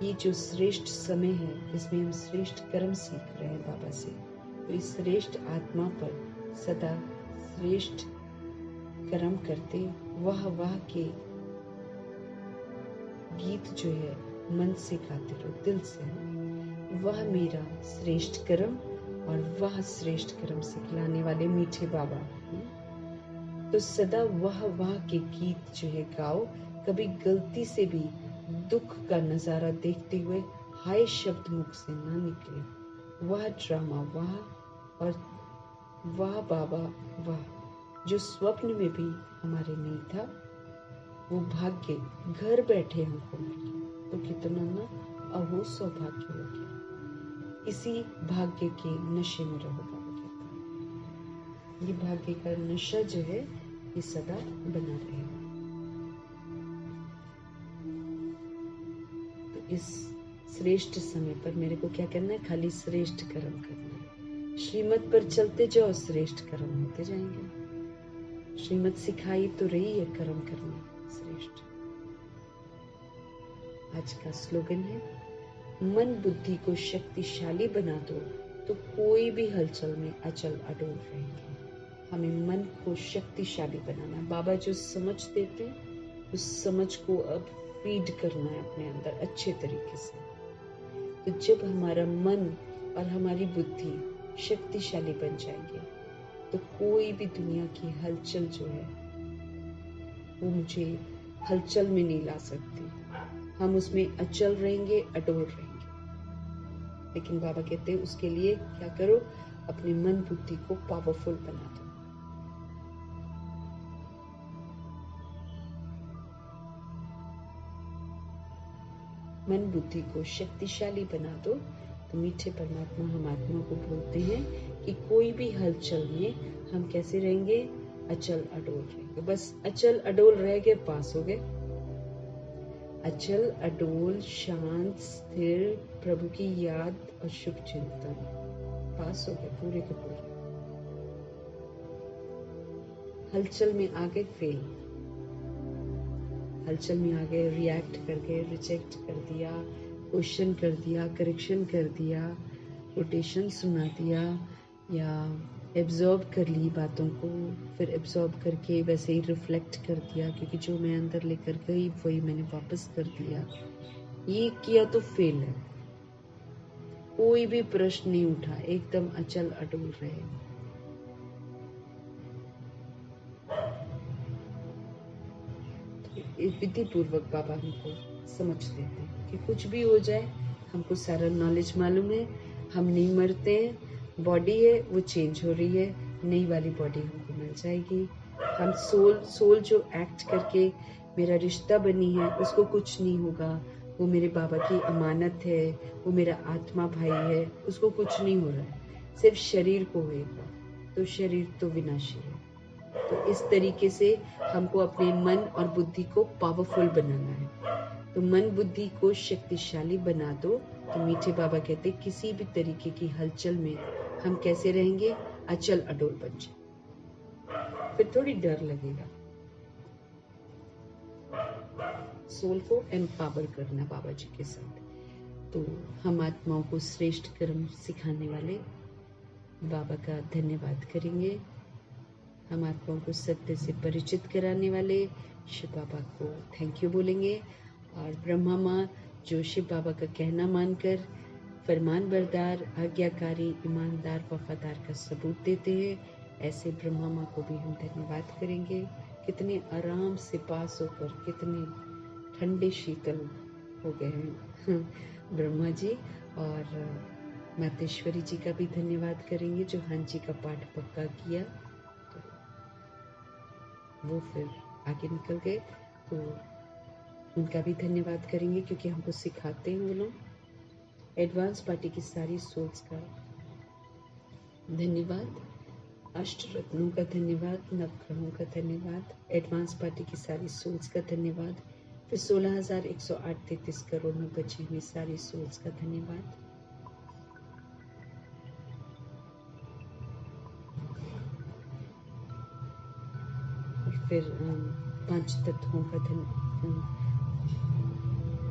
ये जो श्रेष्ठ समय है इसमें हम श्रेष्ठ कर्म सीख रहे हैं बाबा से, तो इस श्रेष्ठ आत्मा पर सदा श्रेष्ठ कर्म करते वाह के गीत जो है मन से गाते रहो, दिल से। वह मेरा श्रेष्ठ कर्म और वह श्रेष्ठ कर्म सिखलाने वाले मीठे बाबा। तो सदा वाह के गीत जो है गाओ। कभी गलती से भी दुख का नजारा देखते हुए हाय शब्द मुख से ना निकले। वह ड्रामा वाह और वाह बाबा वाह जो स्वप्न में भी हमारे नहीं था, वो भाग्य घर बैठे हमको मिल गया, तो कितना ना अहो सौभाग्य हो गया। इसी भाग्य के नशे में रहो बाबा कहता है। ये भाग्य का नशा जो है ये सदा बना रहे। तो इस श्रेष्ठ समय पर मेरे को क्या करना है? खाली श्रेष्ठ कर्म करना है। श्रीमत पर चलते जाओ, श्रेष्ठ कर्म होते जाएंगे। श्रीमत सिखाई तो रही है कर्म करना श्रेष्ठ। आज का स्लोगन है, मन बुद्धि को शक्तिशाली बना दो तो कोई भी हलचल में अचल अडोल रहेंगे। हमें मन को शक्तिशाली बनाना। बाबा जो समझ देते हैं उस समझ को अब फीड करना है अपने अंदर अच्छे तरीके से। तो जब हमारा मन और हमारी बुद्धि शक्तिशाली बन जाएंगे तो कोई भी दुनिया की हलचल जो है वो मुझे हलचल में नहीं ला सकती। हम उसमें अचल रहेंगे, अडोल रहेंगे। लेकिन बाबा कहते हैं उसके लिए क्या करो? अपने मन बुद्धि को पावरफुल बना दो। मन बुद्धि को शक्तिशाली बना दो। तो मीठे परमात्मा हम आत्मा को बोलते हैं कि कोई भी हलचल में हम कैसे रहेंगे? अचल अडोल रहेंगे। बस अचल अडोल रह गए, पास हो गए। अचल अडोल शांत स्थिर प्रभु की याद और शुभ चिंतन, पास हो गए पूरे के पूरे। हलचल में आगे फेल, हलचल में आगे रिएक्ट करके रिजेक्ट कर दिया, क्वेश्चन कर दिया, करेक्शन कर दिया, कोटेशन सुना दिया या एब्जॉर्ब कर ली बातों को, फिर एब्जॉर्ब करके वैसे ही रिफ्लेक्ट कर दिया क्योंकि जो मैं अंदर लेकर गई वही मैंने वापस कर दिया। ये किया तो फेल है। कोई भी प्रश्न नहीं उठा, एकदम अचल अडोल रहे। विधि पूर्वक बाबा हमको समझ देते हैं कि कुछ भी हो जाए हमको सारा नॉलेज मालूम है। हम नहीं मरते हैं, बॉडी है वो चेंज हो रही है, नई वाली बॉडी हमको मिल जाएगी। हम सोल जो एक्ट करके मेरा रिश्ता बनी है उसको कुछ नहीं होगा। वो मेरे बाबा की अमानत है, वो मेरा आत्मा भाई है, उसको कुछ नहीं हो रहा है, सिर्फ शरीर को होगा। तो शरीर तो विनाशी है। तो इस तरीके से हमको अपने मन और बुद्धि को पावरफुल बनाना है। तो मन बुद्धि को शक्तिशाली बना दो। तो मीठे बाबा कहते किसी भी तरीके की हलचल में हम कैसे रहेंगे? अचल अडोल बन जाए। फिर थोड़ी डर लगेगा। सोल को एम्पावर करना बाबा जी के साथ। तो हम आत्माओं को श्रेष्ठ कर्म सिखाने वाले बाबा का धन्यवाद करेंगे। हम आत्माओं को सत्य से परिचित कराने वाले शिव बाबा को थैंक यू बोलेंगे। और ब्रह्मा माँ जो शिव बाबा का कहना मानकर फरमान बरदार, आज्ञाकारी, ईमानदार, वफादार का सबूत देते हैं, ऐसे ब्रह्मा माँ को भी हम धन्यवाद करेंगे। कितने आराम से पास होकर कितने ठंडे शीतल हो गए हैं ब्रह्मा जी। और मातेश्वरी जी का भी धन्यवाद करेंगे जो हंस जी का पाठ पक्का किया, तो वो फिर आगे निकल गए। तो उनका भी धन्यवाद करेंगे क्योंकि हमको सिखाते हैं वो लोग। एडवांस पार्टी की सारी सोल्स का धन्यवाद, अष्ट रत्नों का धन्यवाद, नवग्रहों का धन्यवाद, एडवांस पार्टी की सारी सोल्स का धन्यवाद, फिर 16,108.33 करोड़ में बची हुई सारी सोल्स का धन्यवाद। और फिर पांच तत्वों का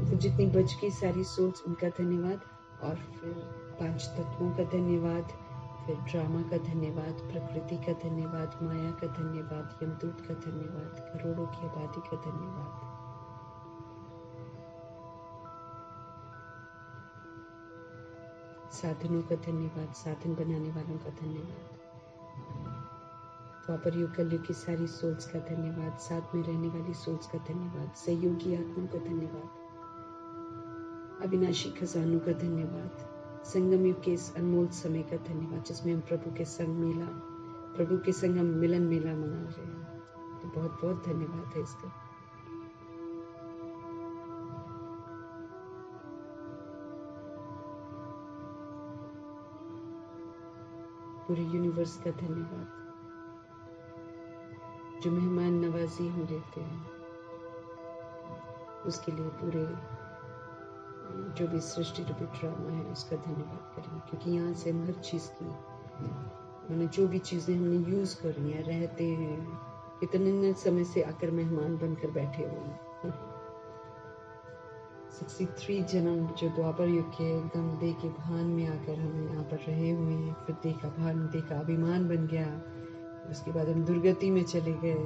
वो जितनी बच गई सारी सोल्स उनका धन्यवाद, और फिर पांच तत्वों का धन्यवाद, फिर ड्रामा का धन्यवाद, प्रकृति का धन्यवाद, माया का धन्यवाद, यमदूत का धन्यवाद, करोड़ों की आबादी का धन्यवाद। साधनों का धन्यवाद, साधन बनाने वालों का धन्यवाद, द्वापर युग कलयुग की सारी सोल्स का धन्यवाद, साथ में रहने वाली सोल्स का धन्यवाद, सहयोगी आत्माओं का धन्यवाद, अविनाशी खजानों का धन्यवाद, संगम युग के इस अनमोल समय का धन्यवाद जिसमें हम प्रभु के संग हम मिलन मेला मना रहे हैं। तो बहुत बहुत धन्यवाद है इसका। पूरे यूनिवर्स का धन्यवाद जो मेहमान नवाजी हम लेते हैं, उसके लिए पूरे जो भी सृष्टि रूपी ड्रामा है उसका धन्यवाद करेंगे, क्योंकि यहाँ से हम हर चीज़ की मैंने जो भी चीज़ें हमने यूज़ करी हैं, रहते हैं, कितने समय से आकर मेहमान बनकर बैठे हुए हैं। 63 जन्म जो द्वापर युग के एकदम देह के भान में आकर हम यहाँ पर रहे हुए हैं, फिर देह का अभिमान बन गया, उसके बाद हम दुर्गति में चले गए,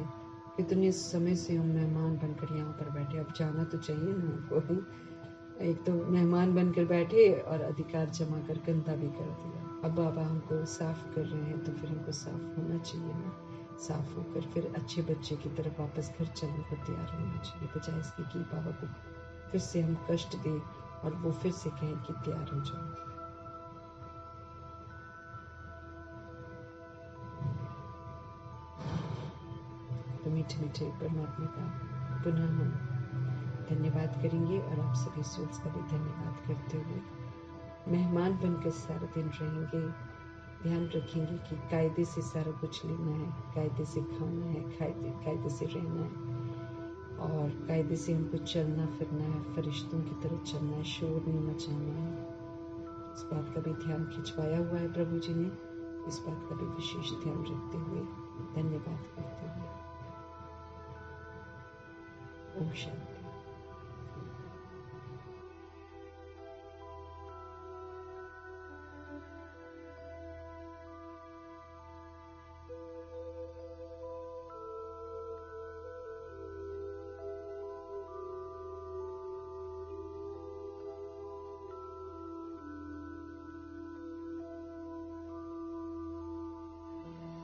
कितने समय से हम मेहमान बनकर यहाँ पर बैठे, अब जाना तो चाहिए ना हमको। एक तो मेहमान बनकर बैठे और अधिकार जमा कर गंदा भी कर दिया। अब बाबा हमको साफ कर रहे हैं तो फिर हमको साफ होना चाहिए ना, साफ होकर फिर अच्छे बच्चे की तरफ वापस घर चलने को तैयार होना चाहिए, बजाय इसके कि बाबा को फिर से हम कष्ट दें और वो फिर से कहें कि तैयार हो जाओ। तो मीठे मीठे परमात्मा का पुनः हम धन्यवाद करेंगे और आप सभी सोल्स का भी धन्यवाद करते हुए मेहमान बनकर सारा दिन रहेंगे। ध्यान रखेंगे कि कायदे से सारा कुछ लेना है, कायदे से खाना है, कायदे से रहना है और कायदे से हमको चलना फिरना है, फरिश्तों की तरह चलना है, शोर नहीं मचाना है। इस बात का भी ध्यान खिंचवाया हुआ है प्रभु जी ने, इस बात का भी विशेष ध्यान रखते हुए धन्यवाद करते हुए ओम शांति।